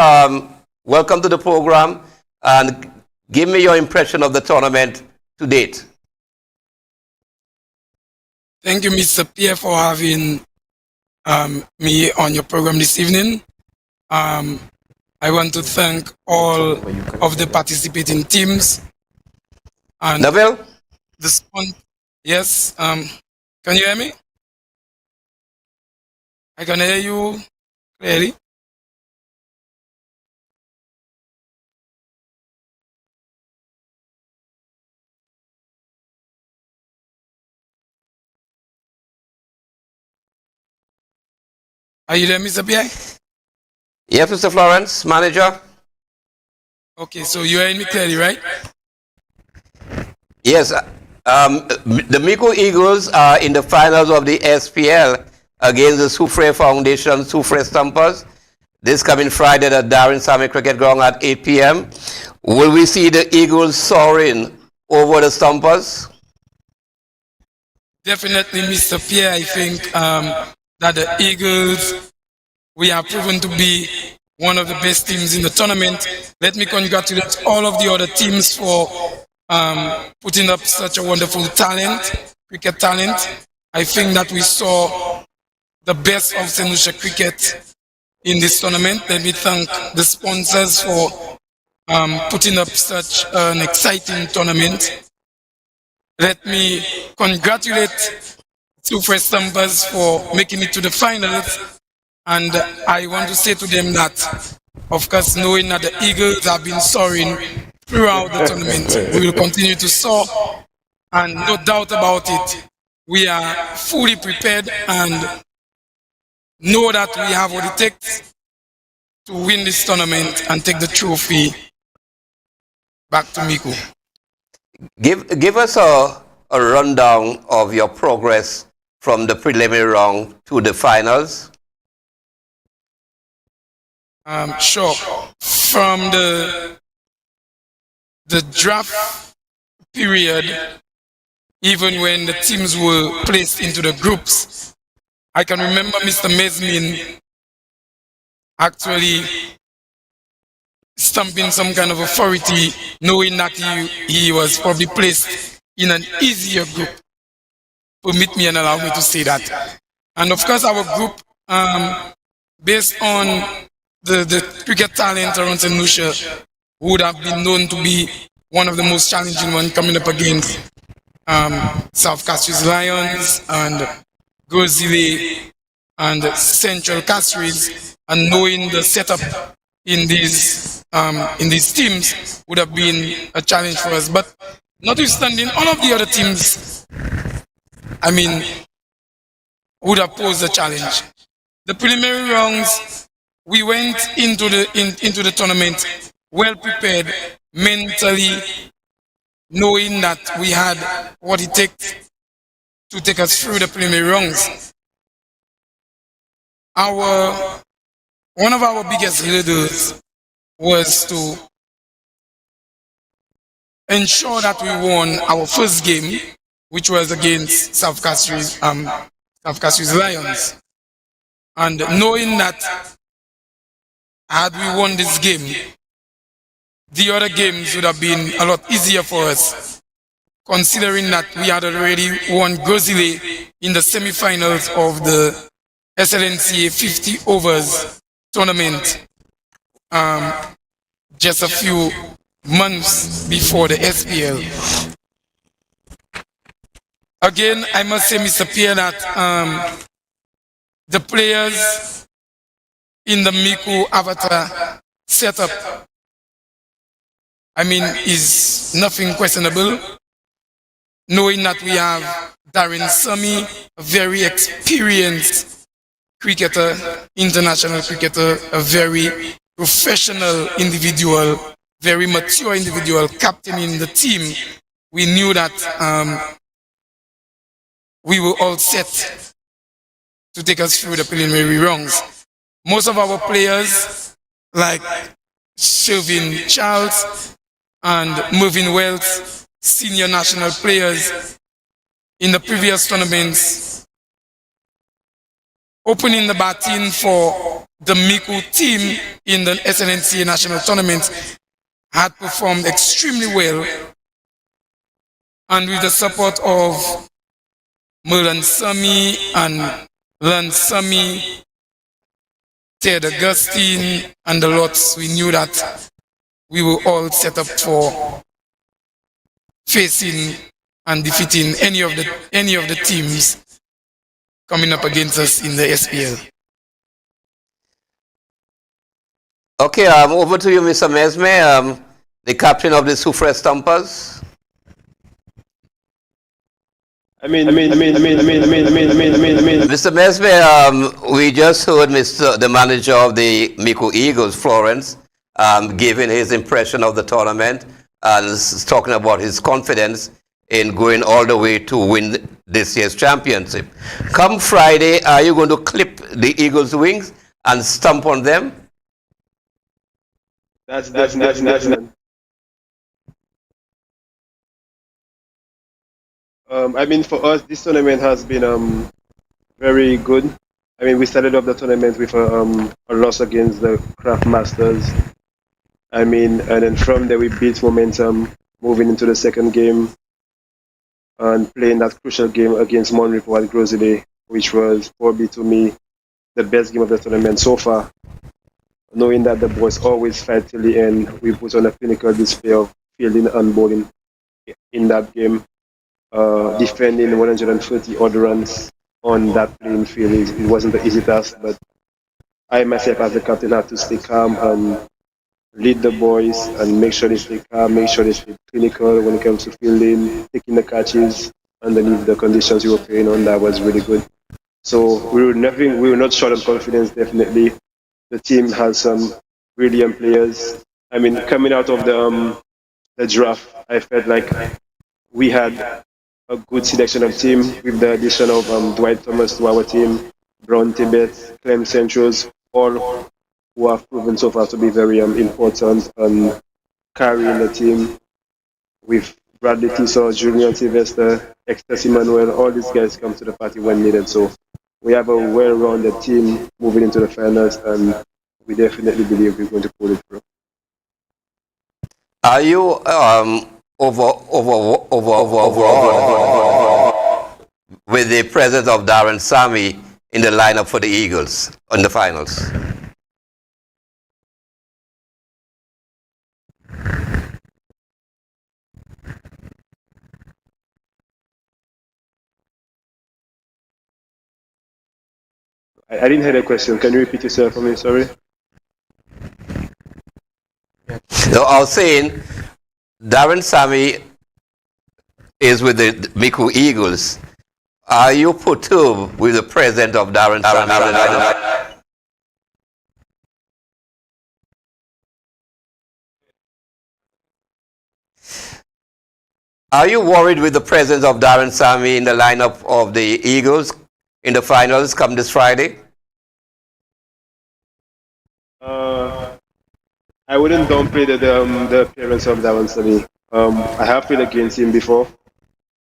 welcome to the program, and give me your impression of the tournament to date. Thank you, Mr. Pierre, for having me on your program this evening. I want to thank all of the participating teams. And Novell? Yes, can you hear me? I can hear you clearly. Are you there, Mr. Pierre? Yes, Mr. Florence, manager. Okay, so you're hearing me clearly, right? Yes, the Miku Eagles are in the finals of the SPL against the Soufre Foundation Soufre Stumpers. This coming Friday at Darren Sammy Cricket Ground at 8 p.m. Will we see the Eagles soaring over the Stumpers? Definitely, Mr. Pierre. I think that the Eagles, we have proven to be one of the best teams in the tournament. Let me congratulate all of the other teams for putting up such a wonderful talent, cricket talent. I think that we saw the best of St. Lucia cricket in this tournament. Let me thank the sponsors for putting up such an exciting tournament. Let me congratulate Soufre Stumpers for making it to the finals. And I want to say to them that, of course, knowing that the Eagles have been soaring throughout the tournament, we will continue to soar. And no doubt about it, we are fully prepared and know that we have what it takes to win this tournament and take the trophy back to Miku. Give us a rundown of your progress from the preliminary round to the finals. Sure. From the draft period, even when the teams were placed into the groups, I can remember Mr. Mesmin actually stamping some kind of authority, knowing that he was probably placed in an easier group. Permit me and allow me to say that. And of course, our group, based on the cricket talent around St. Lucia, would have been known to be one of the most challenging ones coming up against South Castries Lions and Gozile and Central Castries, and knowing the setup in these teams would have been a challenge for us. But notwithstanding, all of the other teams, would have posed a challenge. The preliminary rounds, we went into the tournament well prepared mentally, knowing that we had what it takes to take us through the preliminary rounds. One of our biggest hurdles was to ensure that we won our first game, which was against South Castries Lions. And knowing that had we won this game, the other games would have been a lot easier for us, considering that we had already won Gozile in the semi-finals of the SLNCA 50 overs tournament just a few months before the SPL. Again, I must say, Mr. Pierre, that the players in the Miku Avatar setup, is nothing questionable. Knowing that we have Darren Sami, a very experienced cricketer, international cricketer, a very professional individual, very mature individual, captain in the team, we knew that we were all set to take us through the preliminary rounds. Most of our players, like Shervin Charles and Mervyn Wells, senior national players in the previous tournaments, opening the batting for the Miku team in the SNNCA national tournament, had performed extremely well. And with the support of Merlan Sami and Lan Sami, Ted Augustine, and the lots, we knew that we were all set up for facing and defeating any of the teams coming up against us in the SPL. Okay, over to you, Mr. Mesme, the captain of the Soufre Stompers. Mr. Mesme, we just heard the manager of the Miku Eagles, Florence, giving his impression of the tournament and talking about his confidence in going all the way to win this year's championship. Come Friday, are you going to clip the Eagles' wings and stomp on them? That's for us, this tournament has been very good. We started off the tournament with a loss against the Craft Masters. And then from there we built momentum, moving into the second game and playing that crucial game against Monrepo at Grosile, which was probably to me the best game of the tournament so far. Knowing that the boys always fight till the end, we put on a clinical display of fielding and bowling in that game. Defending 130 odd runs on that playing field, it wasn't an easy task, but I myself as the captain had to stay calm and lead the boys and make sure they stay calm, make sure they stay clinical when it comes to fielding, taking the catches underneath the conditions we were playing on. That was really good. So we were not short of confidence, definitely. The team has some brilliant players. Coming out of the draft, I felt like we had a good selection of team with the addition of Dwight Thomas to our team, Brown Tibet, Clem Centros, all who have proven so far to be very important and carrying the team with Bradley Tissot, Julian Sylvester, Ecstasy Manuel, all these guys come to the party when needed. So we have a well-rounded team moving into the finals, and we definitely believe we're going to pull it through. Are you overall with the presence of Darren Sammy in the lineup for the Eagles in the finals? I didn't hear the question. Can you repeat yourself for me? Sorry. So I was saying, Darren Sammy is with the Miku Eagles. Are you perturbed with the presence of Darren Sammy? Are you worried with the presence of Darren Sammy in the lineup of the Eagles in the finals come this Friday? I wouldn't downplay the appearance of Darren Sammy. I have played against him before.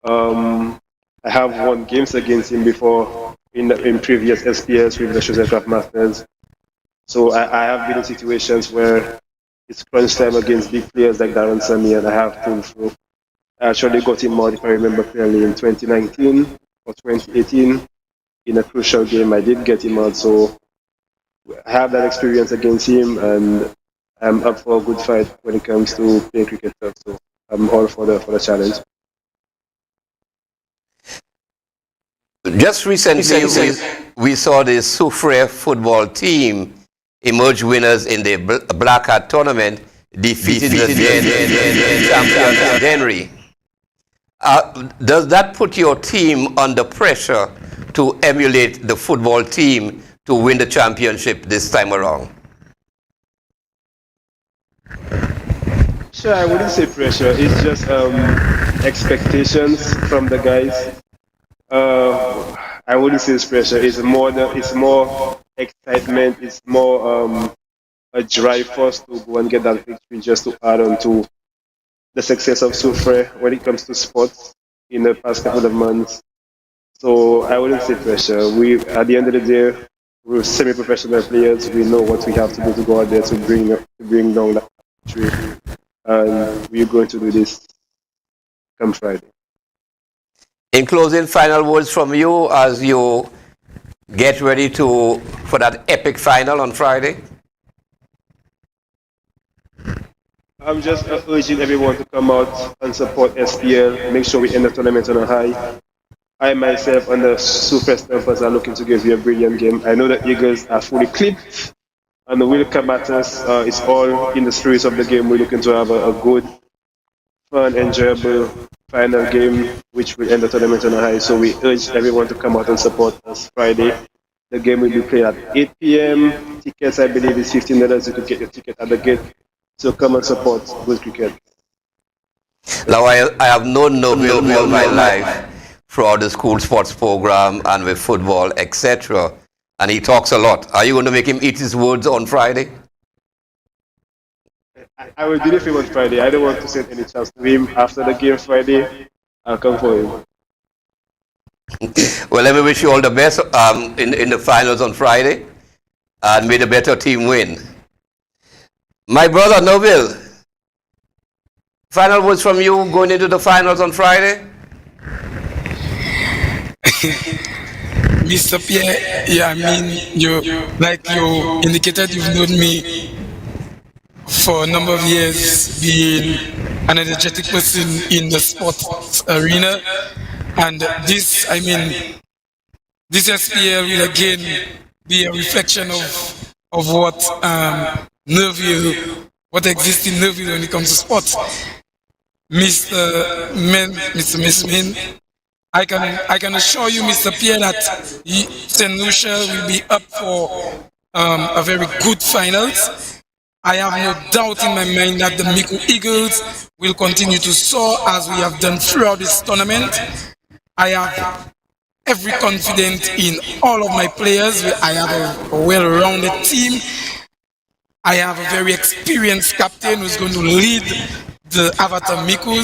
I have won games against him before in previous SPLs with the Shuttlecraft Masters. So I have been in situations where it's crunch time against big players like Darren Sammy, and I have pulled through. I actually got him out, if I remember clearly, in 2019 or 2018 in a crucial game. I did get him out, so I have that experience against him, and I'm up for a good fight when it comes to playing cricket. So I'm all for the challenge. Just recently, we saw the Soufrière football team emerge winners in the Black Hat tournament, defeating the champions Henry. Does that put your team under pressure to emulate the football team to win the championship this time around? Sure, I wouldn't say pressure. It's just expectations from the guys. I wouldn't say it's pressure. It's more excitement. It's more a drive for us to go and get that victory, just to add on to the success of Soufrière when it comes to sports in the past couple of months. So I wouldn't say pressure. At the end of the day, we're semi-professional players. We know what we have to do to go out there to bring down that victory, and we're going to do this come Friday. In closing, final words from you as you get ready for that epic final on Friday. I'm just urging everyone to come out and support SPL. Make sure we end the tournament on a high. I myself and the Super Stampers are looking to give you a brilliant game. I know the Eagles are fully clipped and will come at us. It's all in the spirit of the game. We're looking to have a good, fun, enjoyable final game, which will end the tournament on a high. So we urge everyone to come out and support us Friday. The game will be played at 8 p.m. Tickets, I believe, is $15. You could get your ticket at the gate. So come and support good cricket. Now, I have known Noville all my life throughout the school sports program and with football, etc. And he talks a lot. Are you going to make him eat his words on Friday? I will do the favor on Friday. I don't want to send any chance to him after the game Friday. I'll come for him. Well, let me wish you all the best in the finals on Friday, and may the better team win. My brother Noville, final words from you going into the finals on Friday? Mr. Pierre, yeah, I mean, like you indicated, you've known me for a number of years, being an energetic person in the sports arena. And this SPL will again be a reflection of what Nerville, what exists in Nerville when it comes to sports. Mr. Mismin, I can assure you, Mr. Pierre, that St. Lucia will be up for a very good finals. I have no doubt in my mind that the Miku Eagles will continue to soar as we have done throughout this tournament. I have every confidence in all of my players. I have a well-rounded team. I have a very experienced captain who's going to lead the Avatar Miko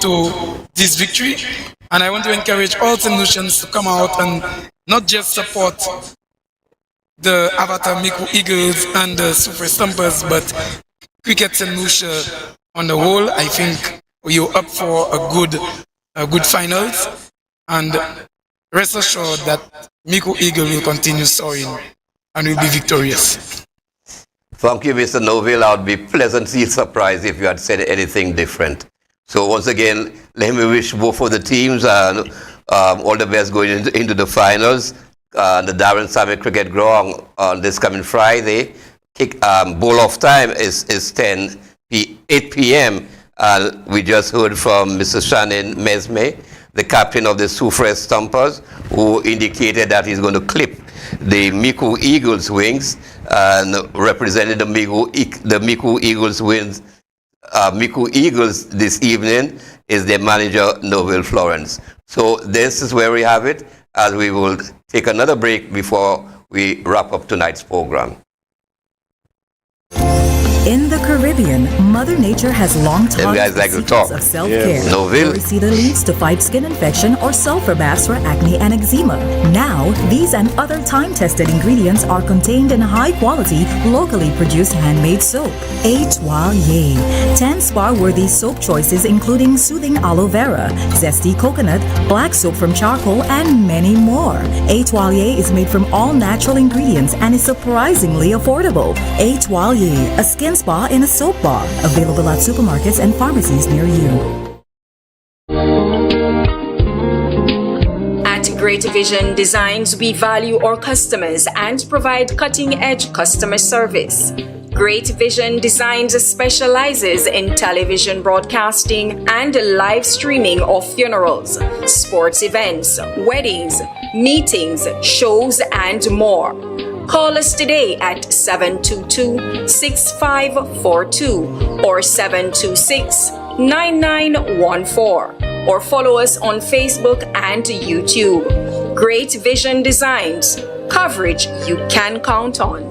to this victory. And I want to encourage all St. Lucians to come out and not just support the Avatar Miko Eagles and the Super Stumpers, but Cricket St. Lucia on the whole. I think you're up for a good finals, and rest assured that Miko Eagle will continue soaring and will be victorious. Thank you, Mr. Noville. I would be pleasantly surprised if you had said anything different. So once again, let me wish both of the teams and all the best going into the finals. The Darren Sammy Cricket Ground on this coming Friday. Bowl-off time is 8 p.m. We just heard from Mr. Shannon Mesme, the captain of the Super Stumpers, who indicated that he's going to clip the Miko Eagles wings, and representing the Miko Eagles wings. Miko Eagles this evening is their manager, Noville Florence. So this is where we have it, as we will take another break before we wrap up tonight's program. In the Caribbean, Mother Nature has long taught us the secrets of self-care. Glory cedar leaves to fight skin infection or sulfur baths for acne and eczema. Now, these and other time-tested ingredients are contained in high-quality, locally produced handmade soap. Etoile. 10 spa-worthy soap choices including soothing aloe vera, zesty coconut, black soap from charcoal, and many more. Etoile is made from all natural ingredients and is surprisingly affordable. Etoile, a skin spa in a soap bar. Available at supermarkets and pharmacies near you. At Great Vision Designs, we value our customers and provide cutting-edge customer service. Great Vision Designs specializes in television broadcasting and live streaming of funerals, sports events, weddings, meetings, shows, and more. Call us today at 722-6542 or 726-9914 or follow us on Facebook and YouTube. Great Vision Designs, coverage you can count on.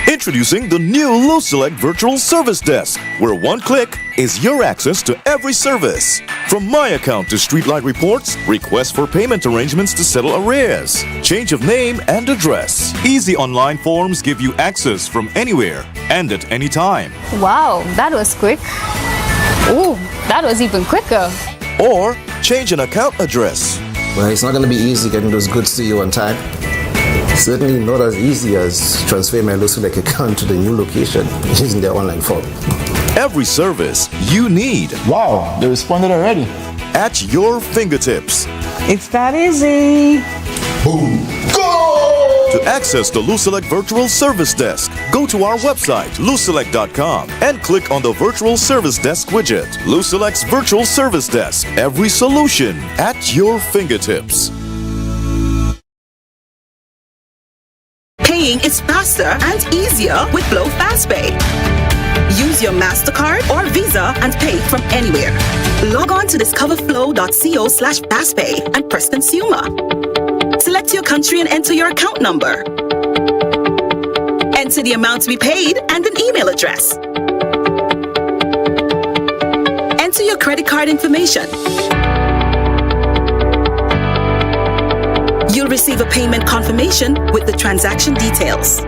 Introducing the new LoSelect Virtual Service Desk, where one click is your access to every service. From My Account to Streetlight Reports, requests for payment arrangements to settle arrears, change of name and address. Easy online forms give you access from anywhere and at any time. Wow, that was quick. Ooh, that was even quicker. Or change an account address. Well, it's not going to be easy getting those goods to you on time. Certainly not as easy as transferring my LoSelect account to the new location using their online form. Every service you need. Wow, they responded already. At your fingertips. It's that easy. Boom. Go! To access the LoSelect Virtual Service Desk, go to our website, loselect.com, and click on the Virtual Service Desk widget. LoSelect's Virtual Service Desk. Every solution at your fingertips. Paying is faster and easier with Flow FastPay. Use your MasterCard or Visa and pay from anywhere. Log on to discoverflow.co/fastpay and press Consumer. Select your country and enter your account number. Enter the amount to be paid and an email address. Enter your credit card information. You'll receive a payment confirmation with the transaction details,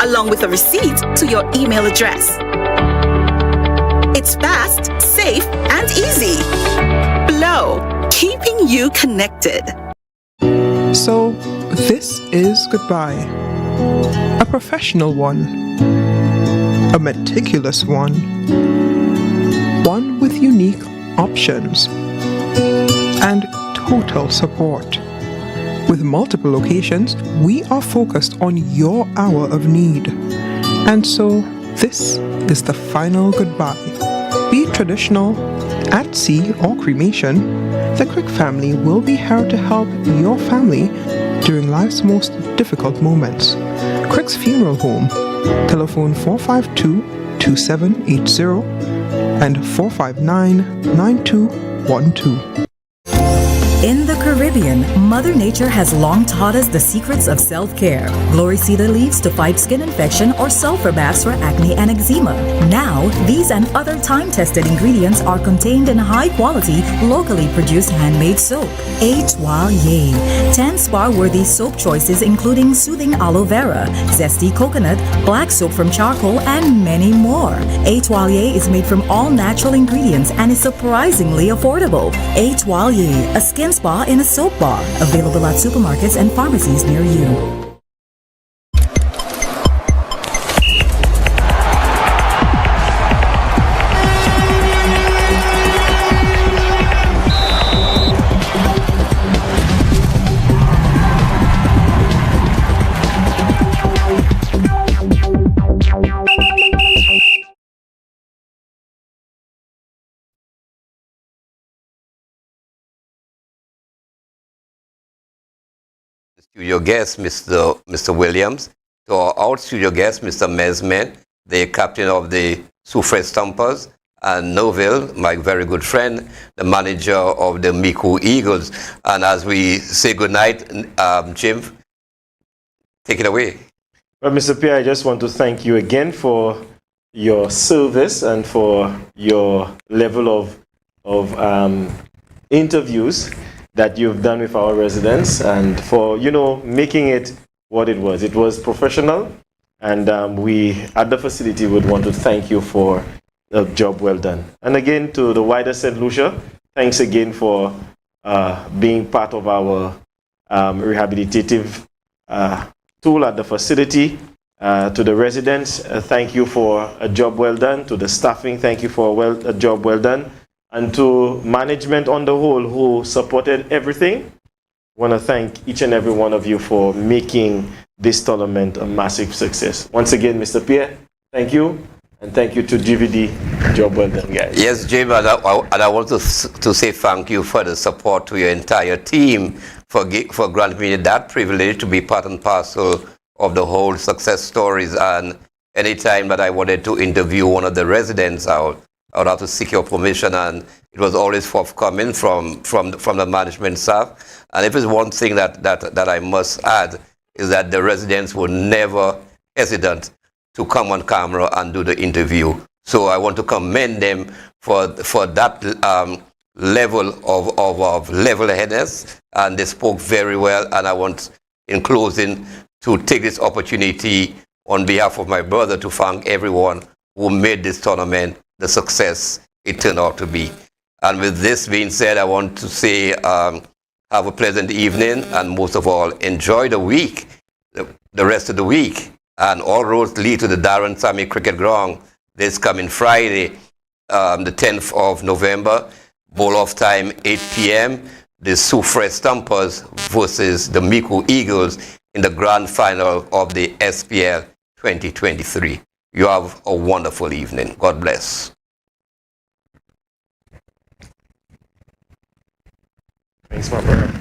along with a receipt to your email address. It's fast, safe, and easy. Flow, keeping you connected. So, this is goodbye. A professional one. A meticulous one. One with unique options. And total support. With multiple locations, we are focused on your hour of need. And so, this is the final goodbye. Be it traditional, at sea, or cremation, the Crick family will be here to help your family during life's most difficult moments. Crick's Funeral Home, Telephone 452-2780 and 459-9212. In the Caribbean, Mother Nature has long taught us the secrets of self-care. Glory cedar leaves to fight skin infection or sulfur baths for acne and eczema. Now, these and other time-tested ingredients are contained in high-quality, locally produced handmade soap. Etoile. 10 spa-worthy soap choices including soothing aloe vera, zesty coconut, black soap from charcoal, and many more. Etoile is made from all natural ingredients and is surprisingly affordable. Etoile, a skin spa in a soap bar. Available at supermarkets and pharmacies near you. Studio guest, Mr. Williams, to our studio guest, Mr. Mesman, the captain of the Soufre Stompers, and Noville, my very good friend, the manager of the Miku Eagles. And as we say goodnight, Jim, take it away. Well, Mr. Pierre, I just want to thank you again for your service and for your level of interviews that you've done with our residents, and for, making it what it was. It was professional, and we at the facility would want to thank you for a job well done. And again, to the wider St. Lucia, thanks again for being part of our rehabilitative tool at the facility. To the residents, thank you for a job well done. To the staffing, thank you for a job well done. And to management on the whole who supported everything, I want to thank each and every one of you for making this tournament a massive success. Once again, Mr. Pierre, thank you. And thank you to GVD. Job well done, guys. Yes, Jim, and I want to say thank you for the support to your entire team for granting me that privilege to be part and parcel of the whole success stories. And anytime that I wanted to interview one of the residents out, I would have to seek your permission, and it was always forthcoming from the management staff. And if there's one thing that I must add is that the residents were never hesitant to come on camera and do the interview. So I want to commend them for that level of level-headedness, and they spoke very well. And I want, in closing, to take this opportunity on behalf of my brother to thank everyone who made this tournament the success it turned out to be. And with this being said, I want to say have a pleasant evening, and most of all, enjoy the week, the rest of the week. And all roads lead to the Darren Sammy Cricket Ground this coming Friday, the 10th of November, bowl-off time 8 p.m., the Soufre Stompers versus the Miku Eagles in the grand final of the SPL 2023. You have a wonderful evening. God bless. Thanks, my brother.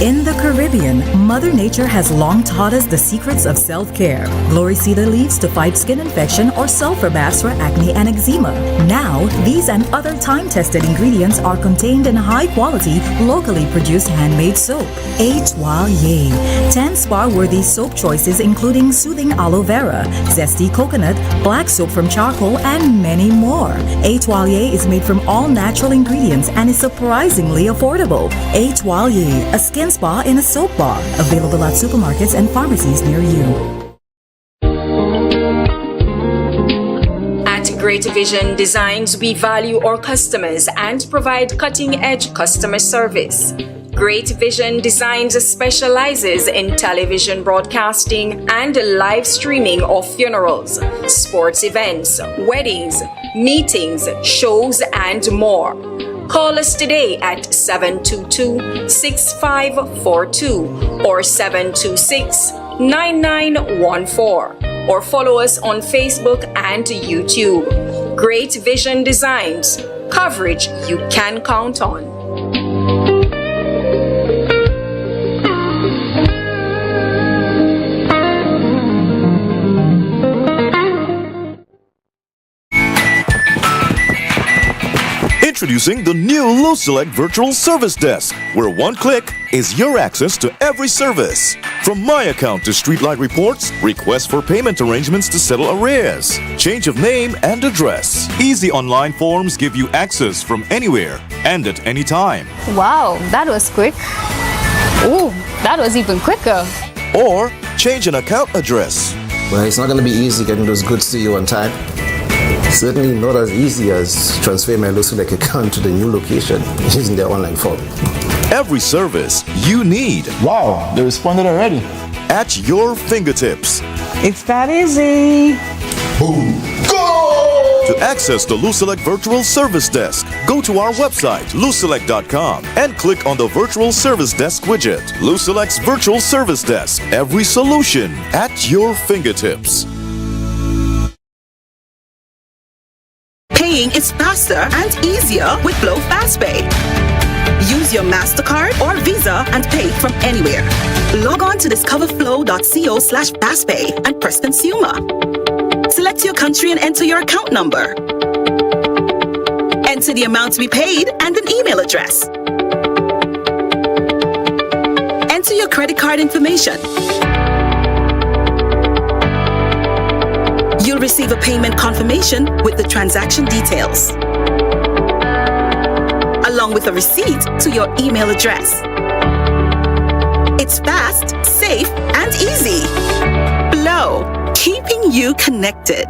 In the Caribbean, Mother Nature has long taught us the secrets of self-care. Glory cedar leaves to fight skin infection or sulfur baths for acne and eczema. Now, these and other time-tested ingredients are contained in high-quality, locally produced handmade soap. Etoile. 10 spa-worthy soap choices including soothing aloe vera, zesty coconut, black soap from charcoal, and many more. Etoile is made from all natural ingredients and is surprisingly affordable. Etoile, a skin spa in a soap bar. Available at supermarkets and pharmacies near you. At Great Vision Designs, we value our customers and provide cutting-edge customer service. Great Vision Designs specializes in television broadcasting and live streaming of funerals, sports events, weddings, meetings, shows, and more. Call us today at 722-6542 or 726-9914 or follow us on Facebook and YouTube. Great Vision Designs. Coverage you can count on. Introducing the new LoSelect Virtual Service Desk, where one click is your access to every service. From My Account to Streetlight Reports, requests for payment arrangements to settle arrears, change of name and address. Easy online forms give you access from anywhere and at any time. Wow, that was quick. Ooh, that was even quicker. Or change an account address. Well, it's not going to be easy getting those goods to you on time. Certainly not as easy as transferring my LoSelect account to the new location using their online form. Every service you need. Wow, they responded already. At your fingertips. It's that easy. Boom. Go! To access the LoSelect Virtual Service Desk, go to our website, loselect.com, and click on the Virtual Service Desk widget. LoSelect's Virtual Service Desk. Every solution at your fingertips. Paying is faster and easier with Flow FastPay. Use your MasterCard or Visa and pay from anywhere. Log on to discoverflow.co/fastpay and press Consumer. Select your country and enter your account number. Enter the amount to be paid and an email address. Enter your credit card information. You'll receive a payment confirmation with the transaction details, along with a receipt to your email address. It's fast, safe, and easy. Flow, keeping you connected.